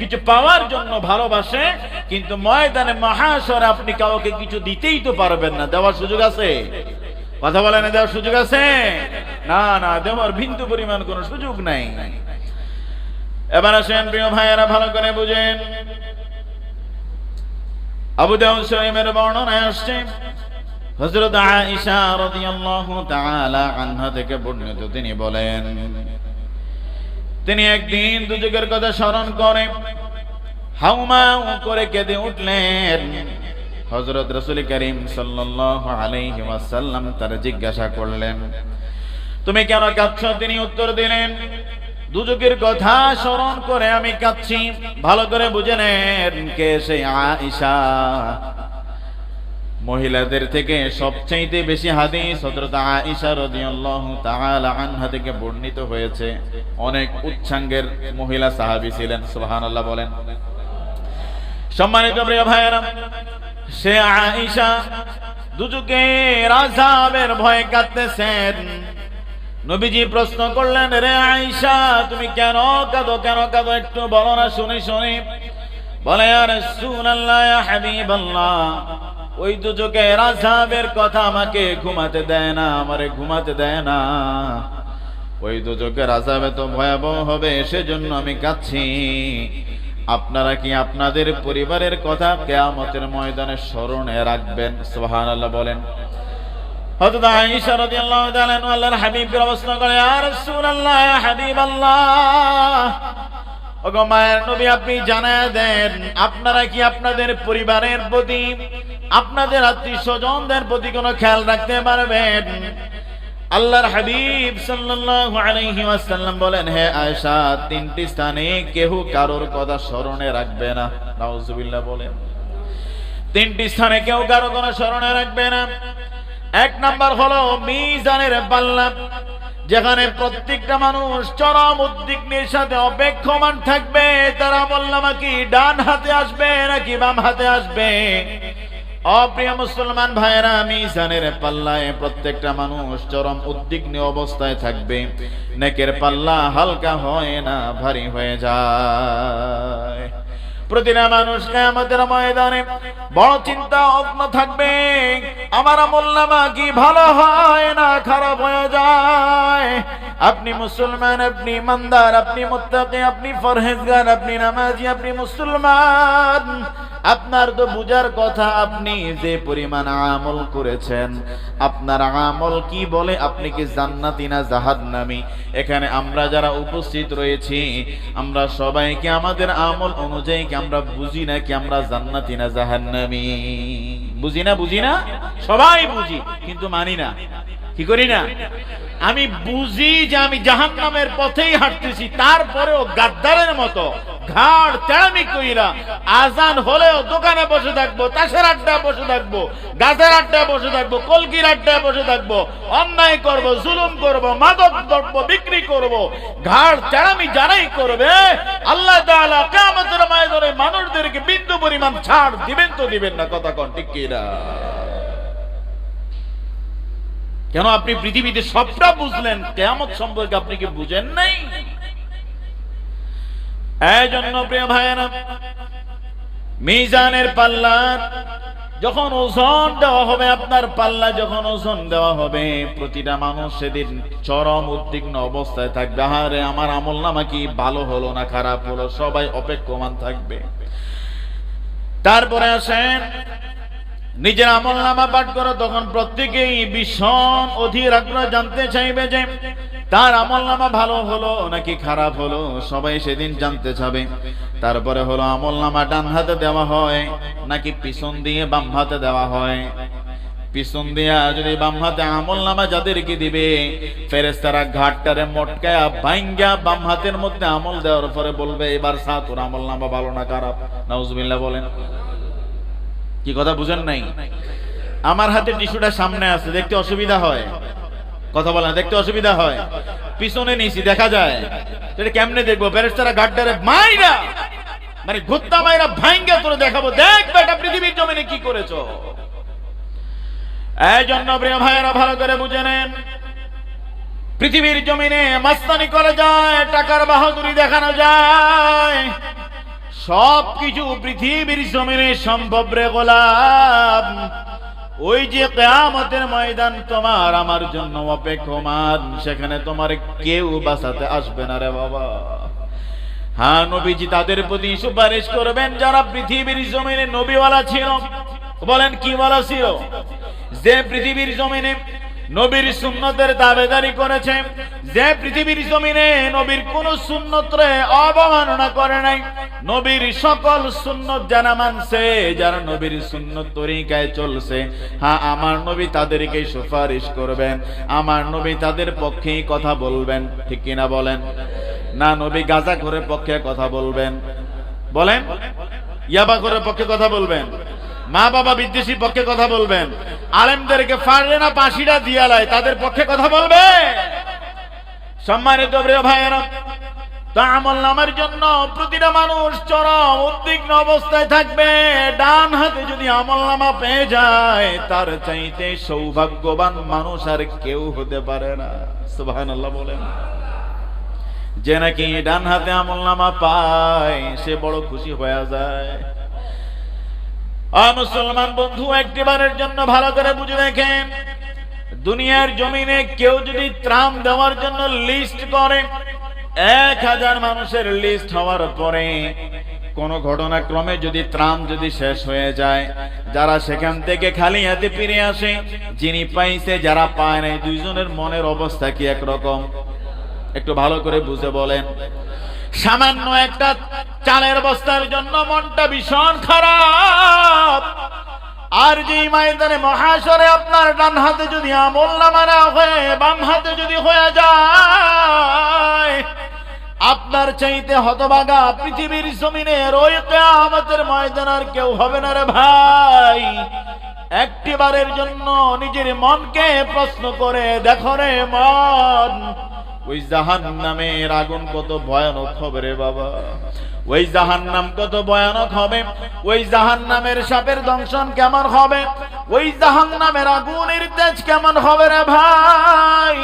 কিছু পাওয়ার জন্য ভালোবাসে, কিন্তু ময়দানে মহাশরে আপনি কাউকে কিছু দিতেই তো পারবেন না। দেওয়ার সুযোগ আছে? কথা বলেন, দেওয়ার সুযোগ আছে? না না, দেওয়ার বিন্দু পরিমাণ কোনো সুযোগ নাই। এবার আসেন প্রিয় ভাইয়েরা, ভালো করে বুঝেন। আবু দাউদ শরীফের বর্ণনায় আসছে, হযরত আয়েশা রাদিয়াল্লাহু তাআলা আনহা থেকে বর্ণিত, তিনি বলেন, তিনি একদিন দুজকের কথা স্মরণ করে হাউমাউ করে কেঁদে উঠলেন। হযরত রাসূল করিম সাল্লাল্লাহু আলাইহি ওয়াসাল্লাম তার জিজ্ঞাসা করলেন, তুমি কেন কাঁদছো? তিনি উত্তর দিলেন, দুজকের কথা স্মরণ করে আমি কাঁদছি। ভালো করে বুঝে নেন, কে সেই আয়েশা? মহিলাদের থেকে সবচেয়ে বেশি হাদিস হযরত আয়েশা রাদিয়াল্লাহু তাআলা আনহা থেকে বর্ণিত হয়েছে। অনেক উচ্চাঙ্গের মহিলা সাহাবী ছিলেন, সুবহানাল্লাহ বলেন। সম্মানিত প্রিয় ভাইয়েরা, সে আয়েশা দুজকের আযাবের ভয়ে কাঁদতেছেন। নবীজি প্রশ্ন করলেন, রে আয়েশা, তুমি কেন কাঁদো? কেন কাঁদো? একটু বলো না, শুনি শুনি। বলে, ইয়া রাসূলুল্লাহ, ইয়া হাবিবাল্লাহ, ওই দুজকের আযাবের কথা আমাকে ঘুমাতে দেয় না, আমারে ঘুমাতে দেয় না। ওই দুজকের আযাব তো ভয়াবহ হবে, সেজন্য আমি কাঁদছি। আপনারা কি আপনাদের পরিবারের কথা কিয়ামতের ময়দানে স্মরণে রাখবেন? সুবহানাল্লাহ বলেন। হযরত আয়েশা রাদিয়াল্লাহু তাআলা আল্লাহর হাবিবকে প্রশ্ন করে, ইয়া রাসূলুল্লাহ, ইয়া হাবিবাল্লাহ, ওগো মায়ের নবী, আপনি জানায় দেন, আপনারা কি আপনাদের পরিবারের প্রতি, আপনাদের আত্মীয়স্বজনদের প্রতি কোনো খেয়াল রাখতে পারবেন? আল্লাহর হাবিব সাল্লাল্লাহু আলাইহি ওয়াসাল্লাম বলেন, হে আয়েশা, তিনটি স্থানে কেউ কারোর কথা স্মরণে রাখবে না। নাউজুবিল্লাহ বলেন। তিনটি স্থানে কেউ কারো কথা স্মরণে রাখবে না। এক নাম্বার হলো মিজানের পাল্লা, যেখানে প্রত্যেকটা মানুষ চরম উদ্বিগ্নের সাথে অপেক্ষমান থাকবে তার আমলনামা কি ডান হাতে আসবে নাকি বাম হাতে আসবে। অপ্রিয় মুসলমান ভাইয়েরা, মিজানের পাল্লায় প্রত্যেকটা মানুষ চরম উদ্বিগ্ন অবস্থায় থাকবে। নেকের পাল্লা হালকা হয় না, ভারী হয়ে যায়। প্রতিটা মানুষ কিয়ামতের ময়দানে বড় চিন্তা অগ্ন থাকবে, আমার আমলনামা কি ভালো হয় না খারাপ হয়ে যায়। আপনি মুসলমান, আপনি ইমানদার, আপনি মুত্তাকি, আপনি পরহেজগার, আপনি নামাজি, আপনি মুসলমান, আপনার তো বুঝার কথা আপনি যে পরিমাণ আমল করেছেন, আপনার আমল কি বলে, আপনি কি জান্নাতি না জাহান্নামী। এখানে আমরা যারা উপস্থিত রয়েছি, আমরা সবাইকে আমাদের আমল অনুযায়ী কি আমরা বুঝি না কি আমরা জান্নাতি না জাহান্নামী? বুঝি না? বুঝি না? সবাই বুঝি, কিন্তু মানি না। কি করি না? আমি বুঝি যে আমি জাহান্নামের পথেই হাঁটতেছি, তারপরেও গাদ্দারের মতো ঘাড় তেড়ামি কইরা আজান হলেও দোকানে বসে থাকবো, তাসের আড্ডায় বসে থাকবো, গাছের আড্ডায় বসে থাকবো, কলকির আড্ডায় বসে থাকবো, অন্যায় করব, জুলুম করব, মাদক দ্রব্য বিক্রি করব। ঘাড় তেড়ামি যারাই করবে, আল্লাহ তাআলা কিয়ামতের ময়দানে মানুষদেরকে বিন্দু পরিমাণ ছাড় দিবেন তো দিবেন না? কথা কোন ঠিক কিনা? কেন আপনি পৃথিবীতে সবটা বুঝলেন, কিয়ামত সম্পর্কে আপনি কি বুঝেন নাই? এই জন্য প্রিয় ভাইয়েরা, মিজানের পাল্লা যখন ওজন দেওয়া হবে, আপনার পাল্লা যখন ওজন দেওয়া হবে, প্রতিটা মানুষ সেদিন চরম উদ্বিগ্ন অবস্থায় থাকবে। আরে আমার আমলনামা কি ভালো হলো না খারাপ হলো, সবাই অপেক্ষমান থাকবে। তারপরে আসেন নিজের আমলনামা পাঠ করো, তখন প্রত্যেকেই ভীষণ অধীর আগ্রহ জানতে চাইবে যে তার আমলনামা ভালো হলো নাকি খারাপ হলো, সবাই সেদিন জানতে চাবে। তারপরে হলো আমলনামা ডান হাতে দেওয়া হয় নাকি পিছন দিয়ে বাম হাতে দেওয়া হয়। পিছন দিয়া যদি বাম হাতে আমলনামা যাদেরকে দিবে, ফেরেশতারা ঘাটটারে মটকায়া ভাঙ্গা বাম হাতের মধ্যে আমল দেওয়ার পরে বলবে, এবার সা তোর আমলনামা ভালো না খারাপ। নাউজুবিল্লাহ বলেন। কি কথা বুঝেন নাই? আমার হাতে টিস্যুটা সামনে আছে, দেখতে অসুবিধা হয়, কথা বলেন, দেখতে অসুবিধা হয়, পিছনে নিছি দেখা যায়, এটা কেমনে দেখবো? ফেরেশতারা গাড্ডারে মাইরা মানে গুত্তা মাইরা ভাঙ্গা তোরে দেখাবো, দেখ বেটা পৃথিবীর জমিনে কি করেছো। এই জন্য প্রিয় ভাইয়েরা ভালো করে বুঝে নেন, পৃথিবীর জমিনে মাস্তানি করা যায়, টাকার বাহাদুরি দেখানো যায়, সবকিছু পৃথিবীর জমিনে সম্ভব রে গোলাম। ওই যে কিয়ামতের ময়দান তোমার আমার জন্য অপেক্ষমান, সেখানে তোমার কেউ বাঁচাতে আসবে না রে বাবা। হ্যাঁ, নবীজি তাদের প্রতি সুপারিশ করবেন যারা পৃথিবীর জমিনে নবীওয়ালা ছিল। বলেন কি ওয়ালা ছিল? যে পৃথিবীর জমিনে নবীর সুন্নতের দাবিদারি করেছে, যে পৃথিবীর জমিনে নবীর কোন সুন্নতরে অবমাননা করে নাই, নবীর সকল সুন্নত যারা মানছে, যারা নবীর সুন্নত তরিকায় চলছে, হ্যাঁ আমার নবী তাদেরকে সুপারিশ করবেন, আমার নবী তাদের পক্ষেই কথা বলবেন, ঠিক কিনা বলেন? না নবী গাঁজাখোরের পক্ষে কথা বলবেন? বলেন, ইয়াবাখোরের পক্ষে কথা বলবেন? মা বাবা বিদ্বেষীর পক্ষে কথা বলবেন? আলেমদেরকে পারলে না পাশিটা দিয়ালায় তাদের পক্ষে কথা বলবে? সম্মানিত প্রিয় ভাইয়েরা, তা আমলনামার জন্য প্রতিটা মানুষ চরম উদ্বিগ্ন অবস্থায় থাকবে। ডান হাতে যদি আমলনামা পেয়ে যায়, তার চাইতে সৌভাগ্যবান মানুষ আর কেউ হতে পারে না। সুবহানাল্লাহ বলেন। যে নাকি ডান হাতে আমলনামা পায় সে বড় খুশি হয়ে যায়। মুসলমান বন্ধু, একটিবারের জন্য ভালো করে বুঝে দেখেন, দুনিয়ার জমিনে কেউ যদি ত্রাণ দেওয়ার জন্য লিস্ট করে, 1000 মানুষের লিস্ট হওয়ার পরে কোন ঘটনাক্রমে যদি ত্রাণ যদি শেষ হয়ে যায়, যারা সেখান থেকে খালি হাতে ফিরে আসে, যিনি পাইছে যারা পায় নাই, দুইজনের মনের অবস্থা কি একরকম? একটু ভালো করে বুঝে বলেন। সামান্য একটা চালের বস্তার জন্য মনটা ভীষণ খারাপ, আর যে ময়দানে মহাশরে আপনার ডান হাতে যদি আমলনামা না হয়ে বাম হাতে যদি হয়ে যায়, আপনার চাইতে হতভাগা পৃথিবীর জমিনের ওই কিয়ামতের ময়দান আর কেউ হবে না রে ভাই। একটিবারের জন্য নিজের মনকে প্রশ্ন করে দেখো রে মন, ওই জাহান্নামের আগুন কত ভয়ানক হবে রে বাবা। ওই জাহান্নাম কত ভয়ানক হবে, ওই জাহান্নামের সাপের দংশন কেমন হবে, ওই জাহান্নামের আগুনের তেজ কেমন হবে রে ভাই।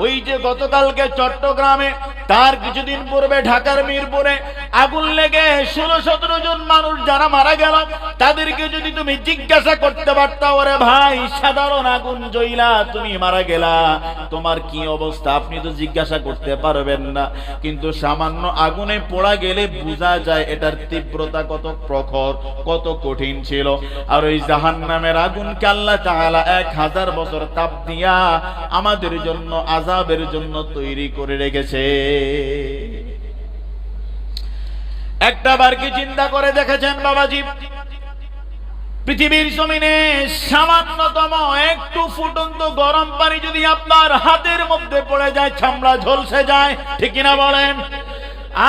ওই যে গতকালকে চট্টগ্রামে, তার কিছুদিন পূর্বে ঢাকার মিরপুরে আগুন লেগে 16-17 জন মানুষ যারা মারা গেল, তাদেরকে যদি তুমি জিজ্ঞাসা করতে পারতাও, রে ভাই সাধারণ আগুন জ্বইলা তুমি মারা গেলা, তোমার কি অবস্থা, আপনি তো জিজ্ঞাসা করতে পারবেন না। কিন্তু সামান্য আগুনে পোড়া গেলে বোঝা যায় এটার তীব্রতা কত প্রখর, কত কঠিন ছিল। আর ওই জাহান্নামের আগুনকে আল্লাহ তাআলা 1000 বছর তাপ দিয়া আমাদের জন্য আযাবের জন্য তৈরি করে রেখেছে। একটা বার কি চিন্তা করে দেখেছেন বাবাজি, পৃথিবীর জমিনে সামান্যতম একটু ফুটন্ত গরম পানি যদি আপনার হাতের মধ্যে পড়ে যায়, চামড়া ঝলসে যায়, ঠিক কিনা বলেন?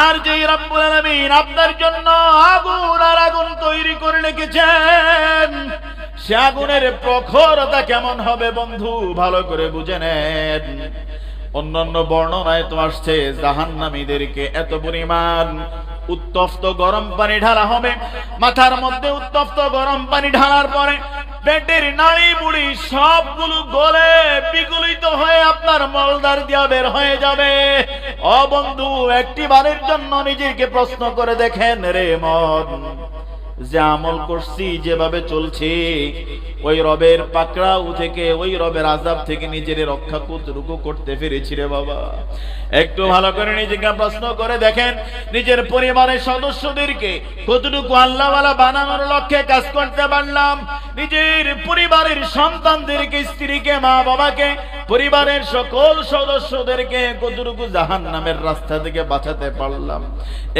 আর যে রব্বুল আলামিন আপনার জন্য আগুন আর আগুন তৈরি করে রেখেছেন, সে আগুনের প্রখরতা কেমন হবে বন্ধু, ভালো করে বুঝে নেন। অন্যান্য বর্ণনায় তো আসছে জাহান্নামীদেরকে এত পরিমাণ উত্তপ্ত গরম পানি ঢালা হবে, মাথার মধ্যে উত্তপ্ত গরম পানি ঢালার পরে পেটের নাড়ি বুড়ি সবগুলো গলে বিগলিত হয়ে আপনার মলদার দিয়া বের হয়ে যাবে। ও বন্ধু, একটিবারের জন্য নিজেকে প্রশ্ন করে দেখেন রে মন, যে আমল করছি, যেভাবে চলছে, ওই রবের পাকড়াও থেকে, ওই রবের আযাব থেকে নিজের রক্ষা কতটুকু করতে পেরেছি রে বাবা। একটু ভালো করে নিজেকে প্রশ্ন করে দেখেন, নিজের পরিবারের সদস্যদেরকে কতটুকু আল্লাহওয়ালা বানানোর লক্ষ্যে কাজ করতে পারলাম, নিজের পরিবারের সন্তানদেরকে, স্ত্রীকে, মা বাবাকে, পরিবারের সকল সদস্যদেরকে কতটুকু জাহান্নামের রাস্তা থেকে বাঁচাতে পারলাম।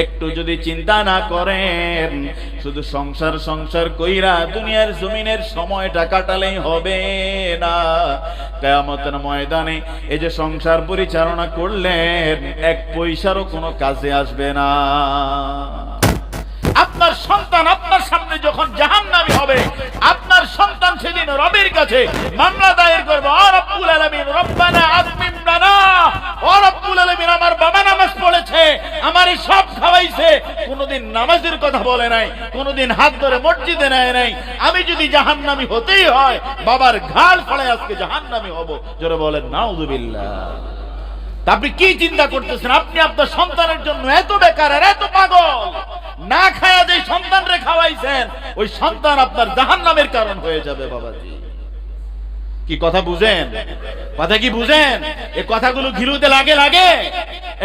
একটু যদি চিন্তা না করেন, শুধু সংসার সংসার কইরা দুনিয়ার জমিনের সময়টা কাটালেই হবে না। কিয়ামতের ময়দানে এই যে সংসার পরিচালনা করলেন, 1 পয়সারও কোনো কাজে আসবে না। আপনার সন্তান আপনার সামনে যখন জাহান্নামী হবে, আপনার সন্তান সেদিন রবের কাছে মামলা দায়ের করবে, ও রব্বুল আলামিন রব্বানা আতমিম লানা, ও রব্বুল আলামিন আমার বাবা নামাজ পড়েছে, আমারে সব খাওয়াইছে, কোনোদিন নামাজের কথা বলে নাই, কোনোদিন হাত ধরে মসজিদে নেয় নাই, আমি যদি জাহান্নামী হতেই হয় বাবার ঘাড় ফাড়ে আজকে জাহান্নামী হব। জোরে বলেন নাউযুবিল্লাহ। তা আপনি কি চিন্তা করতেছেন? আপনি আপনার সন্তানের জন্য এত বেকার আর এত পাগল, না খায়া যে সন্তানরে খাওয়াইছেন ওই সন্তান আপনার জাহান্নামের কারণ হয়ে যাবে। বাবাজি কি কথা বুঝেন? কথা কি বুঝেন? এই কথাগুলো ঘিরুতে লাগে লাগে,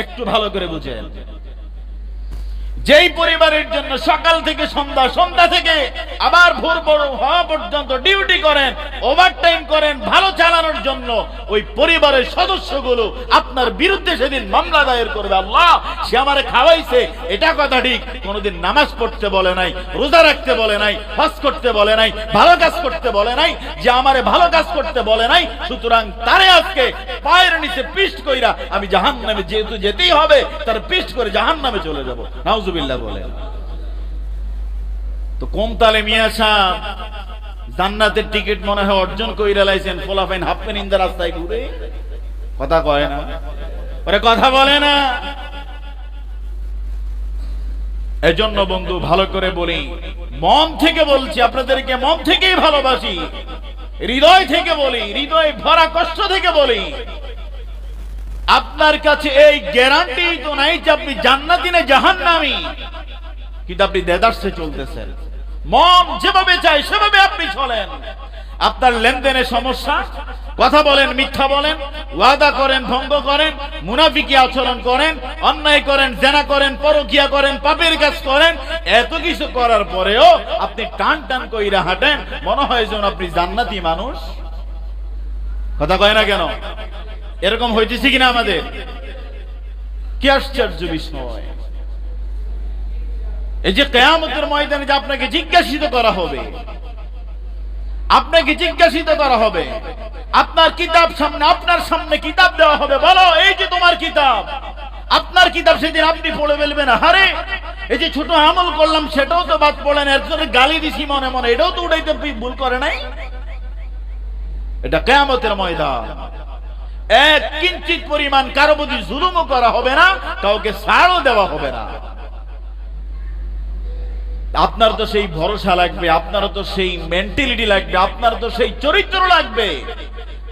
একটু ভালো করে বুঝেন। যেই পরিবারের জন্য সকাল থেকে সন্ধ্যা, সন্ধ্যা থেকে আবার ভোর বড় হওয়া পর্যন্ত ডিউটি করেন, ওভারটাইম করেন ভালো চালানোর জন্য, ওই পরিবারের সদস্যগুলো আপনার বিরুদ্ধে সেদিন মামলা দায়ের করবে। আল্লাহ সে আমারে খাওয়াইছে, এটা কথা ঠিক, কোনোদিন নামাজ পড়তে বলে নাই, রোজা রাখতে বলে নাই, হজ করতে বলে নাই, ভালো কাজ করতে বলে নাই, যে আমারে ভালো কাজ করতে বলে নাই, সুতরাং তারে আজকে পায়ের নিচে পিষ্ট কইরা আমি জাহান্নামে যেহেতু যেতেই হবে, তার পিষ্ট করে জাহান্নামে চলে যাব। নাউযুবিল্লাহ বলে। তো কোন তালে মিয়া সাহেব জান্নাতের টিকিট মনে হয় অর্জন কইরা লাইছেন, ফলাফাইন হাফ প্যান্ট ইন্দা রাস্তায় ঘুরে কথা কয় না, ওরে কথা বলে না। এজন্য বন্ধু ভালো করে বলি, মন থেকে বলছি, আপনাদেরকে মন থেকেই ভালোবাসি, হৃদয় থেকে বলি, হৃদয় ভরা কষ্ট থেকে বলি, আপনার কাছে এই গ্যারান্টি তো নাই যে আপনি জান্নাতি না জাহান্নামী, কিন্তু আপনি দেদারসে চলতেছেন। মন যেভাবে চায় সেভাবে আপনি চলেন। আপনার লেনদেনে সমস্যা, কথা বলেন, মিথ্যা বলেন, ওয়াদা করেন, ভঙ্গ করেন, মুনাফিকি আচরণ করেন, অন্যায় করেন, জেনা করেন, পরকিয়া করেন, পাপের কাজ করেন, এত কিছু করার পরেও আপনি টান টান কইরা হাঁটেন, মনে হয় যেন আপনি জান্নাতি মানুষ। কথা কয় না কেন? এরকম হইতেছে কিনা আমাদের? কি আশ্চর্য বিষয়! এই যে কিয়ামতের ময়দানে যে আপনাকে জিজ্ঞাসিত করা হবে, আপনাকে জিজ্ঞাসিত করা হবে, আপনার কিতাব সামনে, আপনার সামনে কিতাব দেওয়া হবে, বলো এই যে তোমার কিতাব, আপনার কিতাব সেদিন আপনি পড়ে ফেলবেন, আরে এই যে ছোট আমল করলাম সেটাও তো বাদ পড়েন, এর জন্য গালি দিছি মনে মনে, এটাও তো উঠাইতে ভুল করে নাই। এটা কিয়ামতের ময়দান। এক কিঞ্চিত পরিমাণ কারো প্রতি জুলুমও করা হবে না, কাউকে ছাড়ও দেওয়া হবে না। আপনার তো সেই ভরসা লাগবে, আপনার তো সেই মেন্টালিটি লাগবে, আপনার তো সেই চরিত্র লাগবে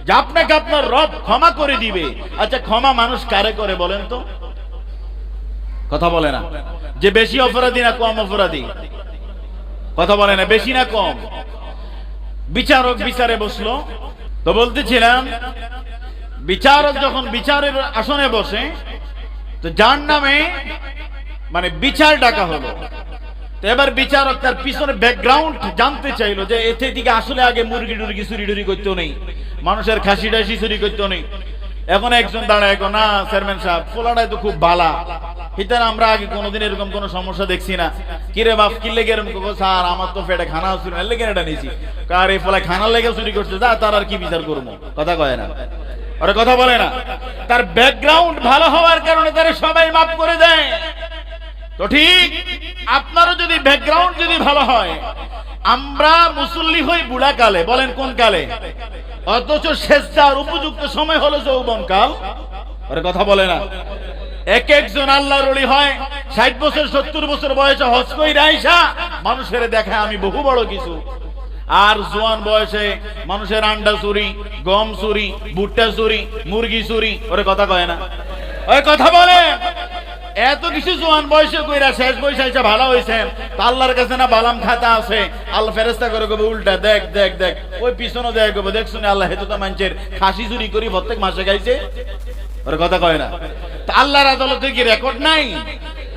যে আপনাকে আপনার রব ক্ষমা করে দিবে। আচ্ছা ক্ষমা মানুষ কারে করে বলেন তো? কথা বলে না। যে বেশি অপরাধী না কম অপরাধী? কথা বলে না। বেশি না কম? বিচারক বিচারে বসলো, তো বলতেছিলাম বিচারক যখন বিচারের আসনে বসে, তো যার নামে মানে বিচার ডাকা হলো, তো এবার বিচারক তার পিছনে ব্যাকগ্রাউন্ড জানতে চাইলো, যে এতে দিকে আসলে আগে মুরগি টুরগি চুরি টুরি করতেও নেই, মানুষের খাসি টাসি চুরি করতেও নেই। এখন একজন দাঁড়ায়, না চেয়ারম্যান সাহেব ফোলাটাই তো খুব বালা, হিতার আমরা আগে কোনোদিন এরকম কোনো সমস্যা দেখছি না। কিরে বাপ কি লেগে এরকম? স্যার আমার তো পেটে খানা ছিল, লেগে এটা নিয়েছি, কার এই ফলে খানা লেগে চুরি করছে, যা তার আর কি বিচার করবো? কথা কয় না, ওরা কথা বলে না। তার ব্যাকগ্রাউন্ড ভালো হওয়ার কারণে তারা সবাই মাফ করে দেয়। তো ঠিক আপনারও যদি ব্যাকগ্রাউন্ড যদি ভালো হয়, আমরা মুসল্লি হই বুড়া কালে, বলেন কোন কালে? অথচ সেজদার উপযুক্ত সময় হলো যৌবন কাল। ওরা কথা বলে না। এক একজন আল্লাহর ওলি হয় 60 বছর 70 বছর বয়সে হজ কইরা আইসা মানুষের দেখায় আমি বহু বড় কিছু, আর জোয়ান বয়সে মানুষের আন্ডা চুরি, গম চুরি, ভুট্টা চুরি, মুরগি চুরি। ওরে কথা কয় না, ওই কথা বলে। এত কিছু জোয়ান বয়সে কইরা শেষ বয়সে এসে ভালো হয়েছেন, আল্লাহর কাছে না বালাম খাতা আছে, আল্লাহ ফেরেস্তা করে কবে উল্টা দেখ দেখ দেখ, ওই পিছনে দেখ কবে দেখ শুনে আল্লাহ হেতু তো মানুষের খাসি চুরি করি প্রত্যেক মাসে খাইছে। ওর কথা কয় না। আল্লাহর আদালতে কি রেকর্ড নাই?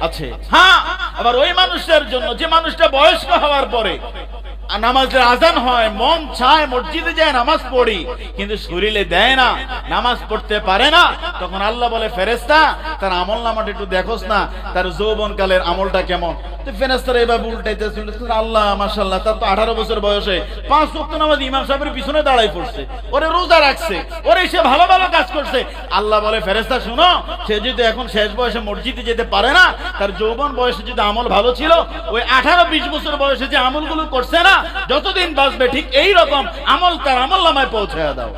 আছে। হ্যাঁ, আবার ওই মানুষের জন্য যে মানুষটা বয়স্ক হওয়ার পরে নামাজের আজান হয়, মন চায় মসজিদে যায় নামাজ পড়ি, কিন্তু শরীরে দেয় না, নামাজ পড়তে পারে না, তখন আল্লাহ বলে ফেরেশতা তার আমল নামাটা একটু দেখোস না, তার যৌবন কালের আমলটা কেমন। ফেরেশতারা এভাবে উল্টাইতেছিল, আল্লাহ মাশাআল্লাহ, তার তো 18 বছর বয়সে 5 ওয়াক্ত নামাজ ইমাম সাহেবের পিছনে দাঁড়ায় পড়ছে, ওরে রোজা রাখছে, ওরে সে ভালো ভালো কাজ করছে। আল্লাহ বলে ফেরেশতা শুনো, সে যদি এখন শেষ বয়সে মসজিদে যেতে পারে না, তার যৌবন বয়সে যদি আমল ভালো ছিল, ওই 18-20 বছর বয়সে যে আমলগুলো করছে না, যতদিন বাঁচবে ঠিক এই রকম আমল তার আমলনামায় পৌঁছায়া দাও।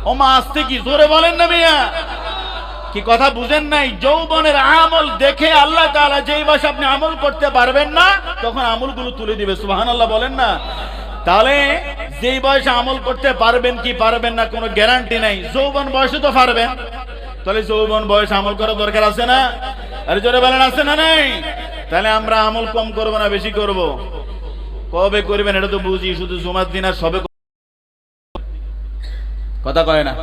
ও মা আসতে কি জোরে বলেন না মিয়া, কি কথা বুঝেন নাই? যৌবনের আমল দেখে আল্লাহ তাআলা যেই বয়সে আপনি আমল করতে পারবেন না, তখন আমলগুলো তুলে দিবে। সুবহানাল্লাহ বলেন না। তাহলে যেই বয়সে আমল করতে পারবেন কি পারবেন না কোনো গ্যারান্টি নাই, যৌবন বয়সে তো পারবেন। তাহলে যৌবন বয়সে আমল করার দরকার আছে না? আরে জোরে বলেন আছে না নাই? তাহলে আমরা আমল কম করব না বেশি করব? কবে করবেন এটা তো বুঝি, শুধু জুমার দিন আর সবে কথা কয় না,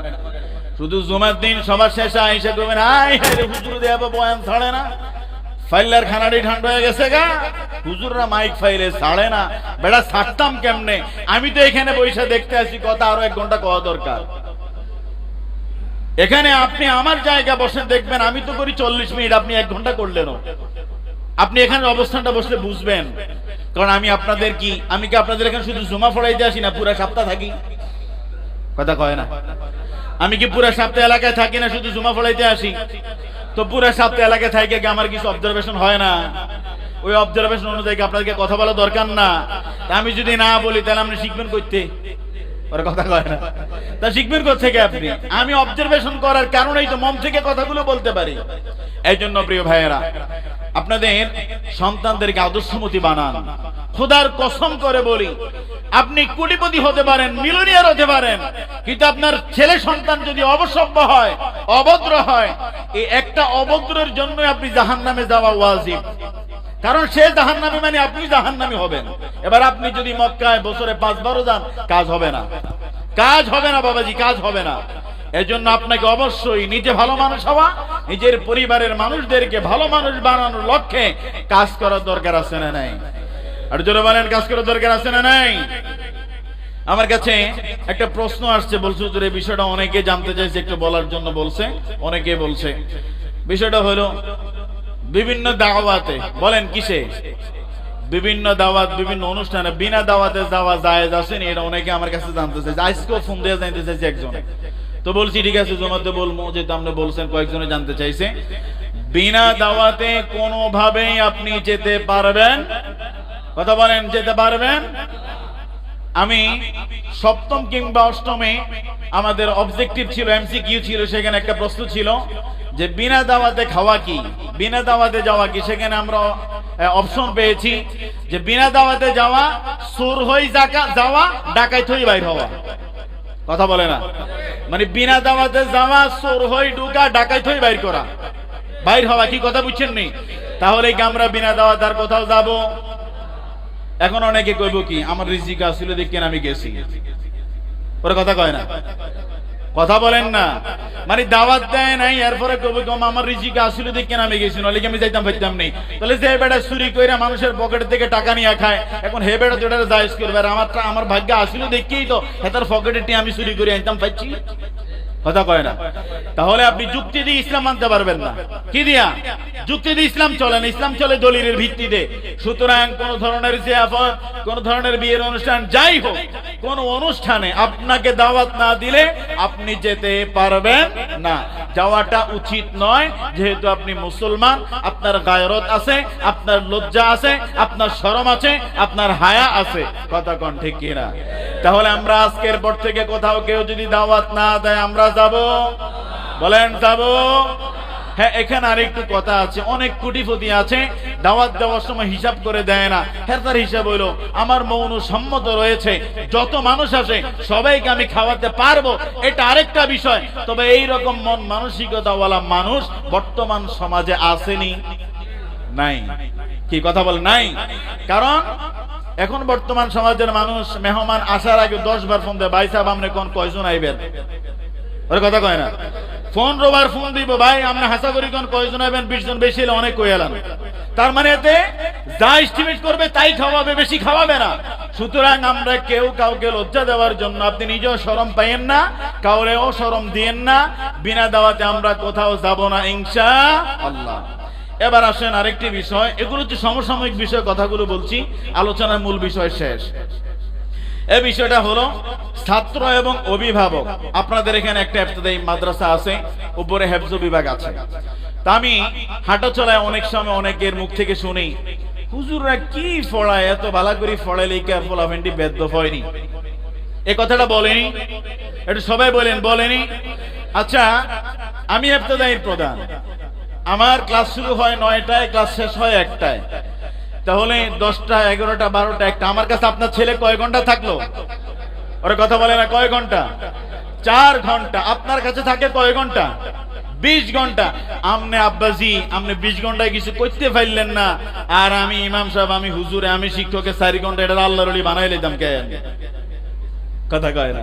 শুধু জুমার দিন সবার শেষে আইসা করবেন আই রে হুজুর দেব বয়ান ছাড়ে না, ফাইলার খানাড়ি ঠান্ডা হয়ে গেছে গা, হুজুররা মাইক ফাইলে ছাড়ে না, বেটা ছাড়তাম কেমনে? আমি তো এখানে বৈশা দেখতে আসি, কথা আরো 1 ঘন্টা কওয়া দরকার। এখানে আপনি আমার জায়গা বসে দেখবেন, আমি তো করি 40 মিনিট, আপনি 1 ঘন্টা করলেন। আপনি এখানে অবস্থানটা বসলে বুঝবেন, কারণ আমি কি আপনাদের এখানে শুধু জুমা পড়াইতে আসি না, পুরা সপ্তাহ থাকি? কথা কয় না। আমি কি পুরা সপ্তাহ এলাকায় থাকি না, শুধু জুমা পড়াইতে আসি? তো পুরা সপ্তাহ এলাকায় থাকে কি আমার কিছু অবজারভেশন হয় না? ওই অবজারভেশন অনুযায়ী আপনাদেরকে কথা বলা দরকার না? আমি যদি না বলি তাহলে আপনি শিখবেন করতে, ওর কথা কয় না, তা শিখবেন কোথেকে আপনি? আমি অবজারভেশন করার কারণেই তো মন থেকে কথাগুলো বলতে পারি। এই জন্য প্রিয় ভাইয়েরা, আপনাদের সন্তানদেরকে আদর্শমতী বানান। খোদার কসম করে বলি, আপনি কোটিপতি হতে পারেন, মিলিয়নিয়ার হতে পারেন, কিন্তু আপনার ছেলে সন্তান যদি অবসভ্য হয়, অভদ্র হয়, এই একটা অভদ্রের জন্য আপনি জাহান্নামে যাওয়া ওয়াজিব। কারণ সে জাহান্নামী মানে আপনি জাহান্নামী হবেন। এবার আপনি যদি মক্কায় বছরে 5-12 যান, কাজ হবে না, কাজ হবে না বাবাজি, কাজ হবে না। এজন্য আপনাকে অবশ্যই নিজে ভালো মানুষ হওয়া, নিজের পরিবারের মানুষদেরকে ভালো মানুষ বানানোর লক্ষ্যে কাজ করার দরকার আছে না নাই? আর জোরে বলেন, কাজ করার দরকার আছে না নাই? আমার কাছে একটা প্রশ্ন আসছে, বলছে হুজুর এই বিষয়টা অনেকে জানতে চাইছে, একটু বলার জন্য বলছে, অনেকে বলছে। বিষয়টা হলো বিভিন্ন দাওয়াতে, বলেন কিসে? বিভিন্ন দাওয়াত, বিভিন্ন অনুষ্ঠানে বিনা দাওয়াতে যাওয়া জায়েজ আছে না? এটা অনেকে আমার কাছে জানতে চাইছে। আজকেও ফোন দিয়ে জানতে চাইছে একজনে, তো বলছি ঠিক আছে জমাতে বলবো, যেহেতু আপনি বলছেন, কয়েকজনে জানতে চাইছে। বিনা দাওয়াতে কোনোভাবেই আপনি যেতে পারবেন? কথা বলেন, যেতে পারবেন? আমি 7ম কিংবা 8মে আমাদের অবজেক্টিভ ছিল, এমসিকিউ ছিল, সেখানে একটা প্রশ্ন ছিল যে বিনা দাওয়াতে খাওয়া কি, বিনা দাওয়াতে যাওয়া কি? সেখানে আমরা অপশন পেয়েছি যে বিনা দাওয়াতে যাওয়া, চোর হই যাওয়া, ডাকাইত হই বাইর হওয়া। কথা বলে না, মানে বিনা দাওয়াতে যাওয়া, চোর হই ঢুকা, ডাকাইত হই বাইর করা, বাইর হওয়া। কি কথা বুঝছেন নি? তাহলে কি আমরা বিনা দাওয়াতে আর কোথাও যাব? এখন অনেকে কইব কি আমার রিজিক আসলে দেখেন আমি গেছি, ওর কথা কয় না, কথা বলেন না। মানে দাওয়াত দেয় নাই, এরপরে কইব কম আমার রিজিক আসলে দেখেন আমি গেছি, নলে আমি যাইতাম পাইতাম নেই। তাহলে যে বেটা চুরি কইরা মানুষের পকেট থেকে টাকা নিয়ে খায়, এখন হে বেটা যেটা জায়েজ করবে, আর আমার ভাগ্য আসলে দেখেই তো হেতার পকেটে আমি চুরি করে আনতাম পাইছি। কথা কয় না। তাহলে আপনি যুক্তি দিয়ে ইসলাম মানতে পারবেন না। কি দিয়া? যুক্তি দিয়ে ইসলাম চলে না, ইসলাম চলে দলিলের ভিত্তিতে। সুতরাং কোন ধরনের জিয়াফত, কোন ধরনের বিয়ের অনুষ্ঠান, যাই হোক, কোন অনুষ্ঠানে আপনাকে দাওয়াত না দিলে আপনি যেতে পারবেন না, যাওয়াটা উচিত নয়। যেহেতু আপনি মুসলমান, আপনার গায়রত আছে, আপনার লজ্জা আছে, আপনার শরম আছে, আপনার হায়া আছে। কথা কোন ঠিক কিনা? তাহলে আমরা আজকের পর থেকে কোথাও কেউ যদি দাওয়াত না দেয় আমরা যাব? বলেন যাব? হ্যাঁ, এখানে আরেকটু কথা আছে, অনেক কোটিপতি আছে দাওয়াত দেওয়ার সময় হিসাব করে দেয় না। হ্যাঁ, তার হিসাব হইলো আমার মৌন সম্মত রয়েছে, যত মানুষ আসে সবাইকে আমি খাওয়াতে পারবো, এটা আরেকটা বিষয়। তবে এই রকম মন মানসিকতাওয়ালা মানুষ বর্তমান সমাজে আসেনি? নাই। কি কথা বলে নাই? কারণ এখন বর্তমান সমাজের মানুষ মেহমান আসার আগে 10 বার ফোন দেয়, ভাই সাহেব আপনি কোন কয়জন আইবেন? ওর কথা কয় না। 15 বার ফোন দিব, ভাই আপনি হাসা করি কোন কয়জন আইবেন? 20 জন, বেশি হলে অনেক কই এলাম। তার মানে এতে যা এস্টিমেট করবে তাই খাওয়াবে, বেশি খাওয়াবে না। সুতরাং আমরা কেউ কাউকে লজ্জা দেওয়ার জন্য আপনি নিজেও শরম পাইয়েন না, কাউরেও শরম দিয়েন না। বিনা দাওয়াতে আমরা কোথাও যাব না ইনশাআল্লাহ। এবার আসেন আরেকটি বিষয়, এগুলো হচ্ছে সমসাময়িক বিষয়, কথাগুলো বলছি, আলোচনার মূল বিষয় শেষ। এই বিষয়টা হলো ছাত্র এবং অভিভাবক। আপনাদের এখানে একটা ইবতেদায়ী মাদ্রাসা আছে, উপরে হেফজ বিভাগ আছে। তা আমি হাঁটা চলায় অনেক সময় অনেকের মুখ থেকে শুনি, হুজুররা কি পড়ায়, এত ভালো করে পড়াইলে কি আর ফলাফেন্টি বেদ্য হয়নি? এই কথাটা বলেনি? এটা সবাই বলেনি? আচ্ছা, আমি ইবতেদায়ীর প্রধান, আমার ক্লাস শুরু হয় 9টায়, ক্লাস শেষ হয় 1টায়, তাহলে 10টা 11টা 12টা 1টা, আমার কাছে আপনার ছেলে কয় ঘন্টা থাকলো? ওরা কথা বলে না, কয় ঘন্টা? 4 ঘন্টা। আপনার কাছে থাকে কয় ঘন্টা? 20 ঘন্টা। আমনে আব্বাজি, আমনে 20 ঘন্টায় কিছু করতে পারলেন না, আর আমি ইমাম সাহেব, আমি হুজুরে, আমি শিক্ষকের 4 ঘন্টা, এটা আল্লাহর ওলি বানাই লইতাম কেন? কথা কয় না?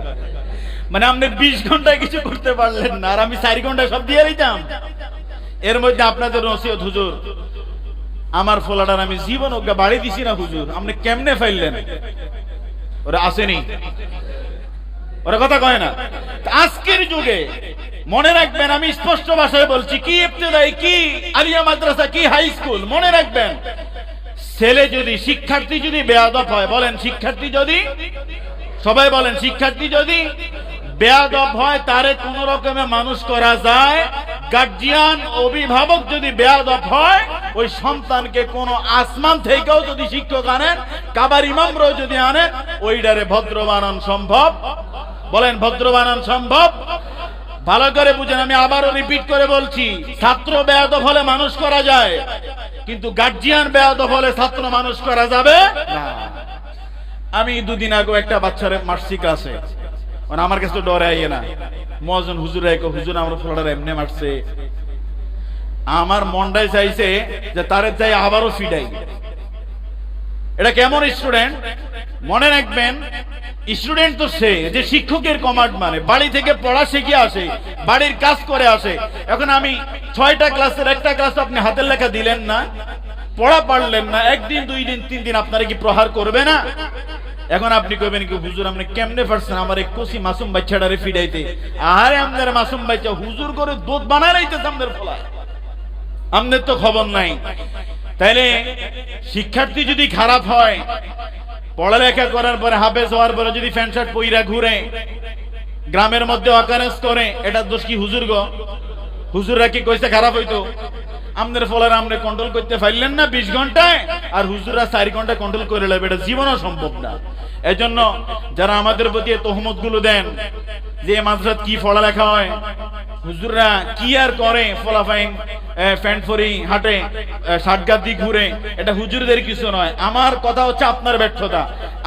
মানে আপনি 20 ঘন্টায় কিছু করতে পারলেন না, আর আমি 4 ঘন্টায় সব দিয়ে দিতাম। এর মধ্যে আপনাদের নসিহত, হুজুর আমার ফলাটার আমি জীবন ওকে বাড়ি দিছি না, হুজুর আপনি কেমনে ফাইললেন? ওরা আসেনি, ওরা কথা কয় না। আজকের যুগে মনে রাখবেন, আমি স্পষ্ট ভাষায় বলছি, কি ইবতেদায়ী, কি আলিয়া মাদ্রাসা, কি হাই স্কুল, মনে রাখবেন, ছেলে যদি, শিক্ষার্থী যদি বেয়াদব হয়, বলেন শিক্ষার্থী যদি, সবাই বলেন শিক্ষার্থী যদি বেয়াদব হয়, তারে কোন রকমে মানুষ করা যায়। গার্জিয়ান, অভিভাবক যদি বেয়াদব হয়, ওই সন্তানকে কোন আসমান থেকেও যদি শিক্ষক আনেন, কাবার ইমামরাও যদি আনেন, ওইটারে ভদ্র বানান সম্ভব? বলেন ভদ্র বানান সম্ভব? ভালো করে বুঝেন, আমি আবারও রিপিট করে বলছি, ছাত্র বেয়াদব হলে মানুষ করা যায়, কিন্তু গার্জিয়ান বেয়াদব হলে ছাত্র মানুষ করা যাবে না। আমি 2 দিন আগে একটা বাচ্চারে মারছি ক্লাসে, মানে আমার কাছে তো ডরে আইয়ে না, মুয়াজ্জিন হুজুরে কো, হুজুর আমরা ফলাটা এমনি মারছে। আমার মনটাই চাইছে যে তারে চাই আবারও ফিডাই। এটা কেমন স্টুডেন্ট? মনে রাখবেন, স্টুডেন্ট তো সে যে শিক্ষকের কমান্ড মানে, বাড়ি থেকে পড়া শিখে আসে, বাড়ির কাজ করে আসে। এখন আমি 6টা ক্লাসের একটা ক্লাস আপনি হাতের লেখা দিলেন না, পড়া পারলেন না, 1 দিন 2 দিন 3 দিন আপনারা কি প্রহার করবে না? এখন আপনি কইবেন কি, হুজুর আপনি কেমনে পারছেন আমার এক কোসি মাসুম বাচ্চাটারে ফিডাইতে? আরে আমাদের মাসুম বাচ্চা হুজুর করে দুধ বানায় রাইতেছে আমাদের ফলা, আমাদের তো খবর নাই। তাইলে শিক্ষার্থী যদি খারাপ হয়, পড়ালেখা করার পরে, হাফেজ হওয়ার পরে যদি প্যান্ট শার্ট পইরা ঘুরে, গ্রামের মধ্যে অকারেন্স করে, এটা দোষ কি হুজুর গো? হুজুররা কি কইছে খারাপ হইতো? আমাদের ফলার আমরা কন্ট্রোল করতে পারলেন না 20 ঘন্টায়, আর হুজুররা 4 ঘন্টায় কন্ট্রোল করে নেবে, এটা জীবনও সম্ভব না। এজন্য যারা আমাদের প্রতি তহমত গুলো দেন যে মাদ্রাসাত কি পড়ালেখা হয়, হুজুররা কি আর করে, ফলাফাইন প্যান্ট পরি হাঁটে, শার্টগাদ দিয়ে ঘুরে, এটা হুজুরদের কিছু নয়। আমার কথা হচ্ছে আপনার ব্যর্থতা।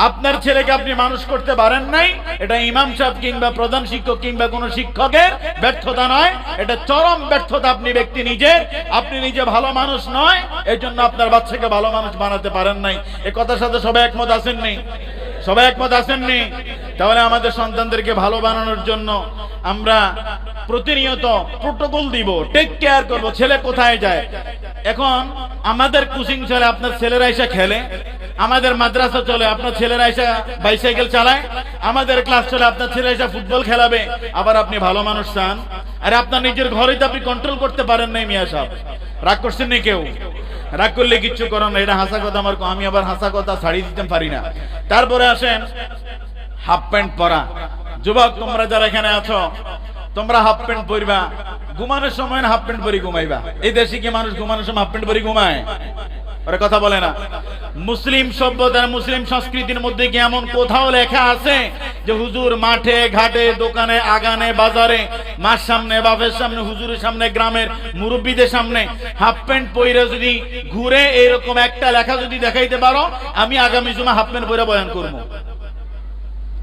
আপনার ছেলেকে আপনি মানুষ করতে পারেন নাই, এটা ইমাম সাহেব কিংবা প্রধান শিক্ষক কিংবা কোন শিক্ষকের ব্যর্থতা নয়, এটা চরম ব্যর্থতা আপনি ব্যক্তি নিজের। আপনি নিজে ভালো মানুষ নয়, এই জন্য আপনার বাচ্চাকে ভালো মানুষ বানাতে পারেন নাই। এই কথার সাথে সবাই একমত আছেননি? সবাই একমত আছেননি? তাহলে আমাদের সন্তানদেরকে ভালো বানানোর জন্য আমরা প্রতিনিয়ত প্রোটোকল দিব, টেক কেয়ার করব। ছেলে কোথায় যায়, এখন আমাদের কোচিং চলে, আপনার ছেলেরা এসে খেলে, আমাদের মাদ্রাসা চলে, আপনার ছেলেরা এসে বাইসাইকেল চালায়, আমাদের ক্লাস চলে, আপনার ছেলে এসে ফুটবল খেলাবে, আবার আপনি ভালো মানুষ চান? আরে আপনার নিজের ঘরে তো আপনি কন্ট্রোল করতে পারেন নাই মিয়া সাহেব। রাগ করছেন নি কেউ? রাগ করলে কিচ্ছু করেন না, এটা হাসা কথা। আমার আমি আবার হাসা কথা ছাড়িয়ে দিতে পারি না। তারপরে আসেন হাফ প্যান্ট পরা যুবক, তোমরা যারা এখানে আছো, তোমরা হাফ প্যান্ট পরবা, ঘুমানোর সময় হাফ প্যান্ট পরে ঘুমাইবা। এই দেশে কি মানুষ ঘুমানোর সময় হাফ প্যান্ট পরে ঘুমায়? ওরা কথা বলে না। মুসলিম সভ্যতার, মুসলিম সংস্কৃতির মধ্যে কি এমন কোথাও লেখা আছে যে হুজুর মাঠে ঘাটে, দোকানে, আগানে, বাজারে, মার সামনে, বাপের সামনে, হুজুরের সামনে, গ্রামের মুরব্বীদের সামনে হাফ প্যান্ট পরে যদি ঘুরে, এরকম একটা লেখা যদি দেখাইতে পারো, আমি আগামী জুমা হাফ প্যান্ট পরে বয়ান করবো।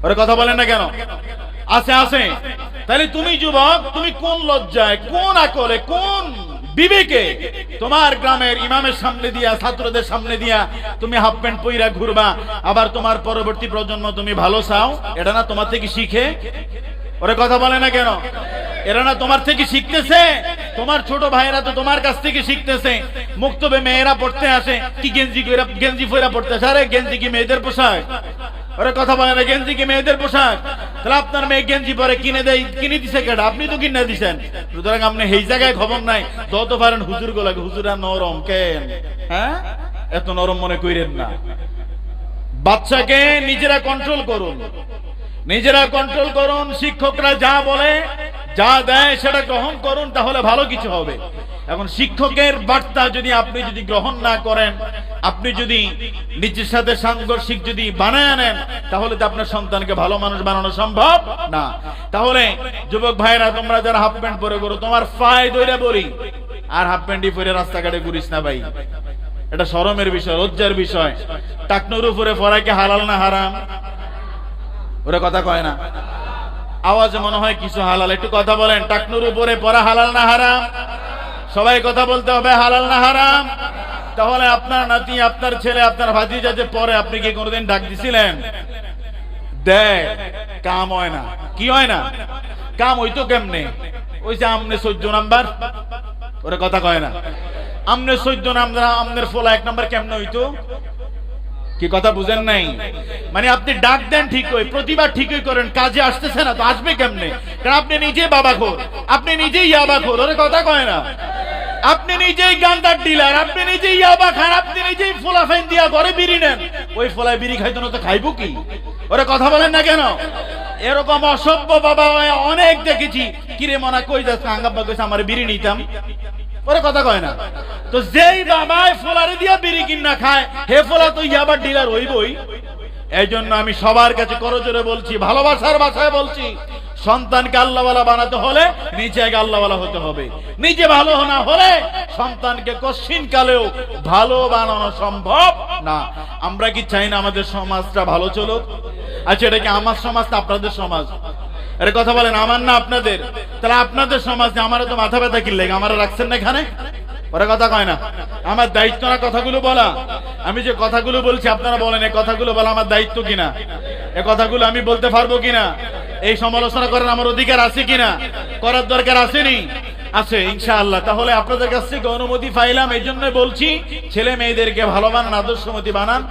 ওরা কথা বলেন না কেন? আছে, আছে। তাহলে তুমি যুবক, তুমি কোন লজ্জায়, কোন আকলে, কোন বিবেকে তোমার গ্রামের ইমামের সামনে দিয়া, ছাত্রদের সামনে দিয়া তুমি হাফ প্যান্ট পইরা ঘুরবা, আবার তোমার পরবর্তী প্রজন্ম তুমি ভালো চাও? এটা না তোমার থেকে শিখে? ওরা কথা বলে না কেন? এরা না তোমার থেকে শিখতেছে? তোমার ছোট ভাইয়েরা তো তোমার কাছ থেকে শিখতেছে। মুক্তবে মেয়েরা পড়তে আসে, কি গেঞ্জি ফেরা পড়তে আসে? আরে গেঞ্জি কি মেয়েদের পোশাক? ওরা কথা বলে না, গেঞ্জি কি মেয়েদের পোশাক? তাহলে আপনার মেয়ে গেঞ্জি পরে কিনে দিছে কেডা? আপনি তো কিনে দিছেন। সুতরাং আপনি এই জায়গায় খবর নাই, যত পারেন হুজুর গোলাকে, হুজুরা নরম কেন? হ্যাঁ, এত নরম মনে কইরেন না। বাচ্চাকে নিজেরা কন্ট্রোল করুন, নিজেরা কন্ট্রোল করুন। শিক্ষকরা যা বলে, যা দেয় সেটা গ্রহণ করুন, তাহলে ভালো কিছু হবে। এখন শিক্ষকের বার্তা যদি আপনি গ্রহণ না করেন, আপনি যদি নিজের সাথে সাংঘর্ষিক যদি বানায় আনেন, তাহলে তো আপনার সন্তানকে ভালো মানুষ বানানো সম্ভব না। তাহলে যুবক ভাইরা, তোমরা যারা হাফ প্যান্ট পরে করো, তোমার পায়ে ধরে বলি, আর হাফ প্যান্টই পরে রাস্তাঘাটে ঘুরিস না ভাই। এটা শরমের বিষয়, লজ্জার বিষয়। টাকনুর উপরে পরা কি হালাল না হারাম? ওরা কথা কয় না, আওয়াজে মনে হয় কিছু হালাল। একটু কথা বলেন, টাকনুর উপরে পরা হালাল না হারাম? সবাই কথা বলতে হবে, হালাল না হারাম? তাহলে আপনার নাতি, আপনার ছেলে, আপনার ভাতিজা যে পরে, আপনি কি কোনোদিন ডাক দিছিলেন? দেখ, কাম হয় না। কি হয় না? কাম হইতো কেমনে? ওই যে আমনে 14 নাম্বার, ওরা কথা কয় না। আমনে 14 নাম্বার, আমনের ফোলা 1 নাম্বার কেমনে হইতো? কি কথা বুঝেন নাই? মানে আপনি ডাক দেন ঠিকই, প্রতিবার ঠিকই করেন, কাজে আসতেছে না তো আসবে কেমনে? কারণ আপনি নিজেই বাবাখোর, আপনি নিজেই ইয়াবাখোর। ওরে কথা কয় না। আপনি নিজেই গান্দার ডিলার, আপনি নিজেই ইয়াবা খান, আপনি নিজেই ফোলা ফাইন দিয়া ঘরে বিড়ি নেন। ওই ফোলায় বিড়ি খাইতো না তো খাইবো কি? ওরে কথা বলেন না কেন? এরকম অসভ্য বাবা অনেক দেখেছি। কিরে মনা কই যাচ্ছে? আঙ্গাব্বা কইছে আমার বিড়ি নিতাম। ওরে কথা কয় না। তো যেই বাবায় ফোলারে দিয়া বিড়ি কিনা খায়, হে ফোলা তো ইয়াবার ডিলার হইবই। এই জন্য আমি সবার কাছে করজোরে বলছি, ভালোবাসার ভাষায় বলছি, সন্তানকে আল্লাহওয়ালা বানাতে হলে নিজে আগে আল্লাহওয়ালা হতে হবে। নিজে ভালো না হলে সন্তানকে কশ্চিন কালেও ভালো বানানো সম্ভব না। আমরা কি চাই না আমাদের সমাজটা ভালো চলুক? আচ্ছা, এটা কি আমার সমাজ না আপনাদের সমাজ? আরে কথা বলেন, আমার না আপনাদের? তাহলে আপনাদের সমাজে আমারও তো মাথা ব্যথা কি লেগে আমারা রাখছেন না এখানে? ওরা কথা কয় না। আমার দায়িত্ব না কথাগুলো বলা? আমি যে কথাগুলো বলছি আপনারা বলেন, এই কথাগুলো বলা আমার দায়িত্ব কিনা? এই কথাগুলো আমি বলতে পারবো কিনা? এই সমালোচনা করার আমার অধিকার আছে কিনা? করার দরকার আসেনি? আছে ইনশাআল্লাহ। তাহলে আপনাদের কাছ থেকে অনুমতি পাইলাম, এই জন্য বলছি, ছেলে মেয়েদেরকে ভালো বানান, আদর্শমতি বানান।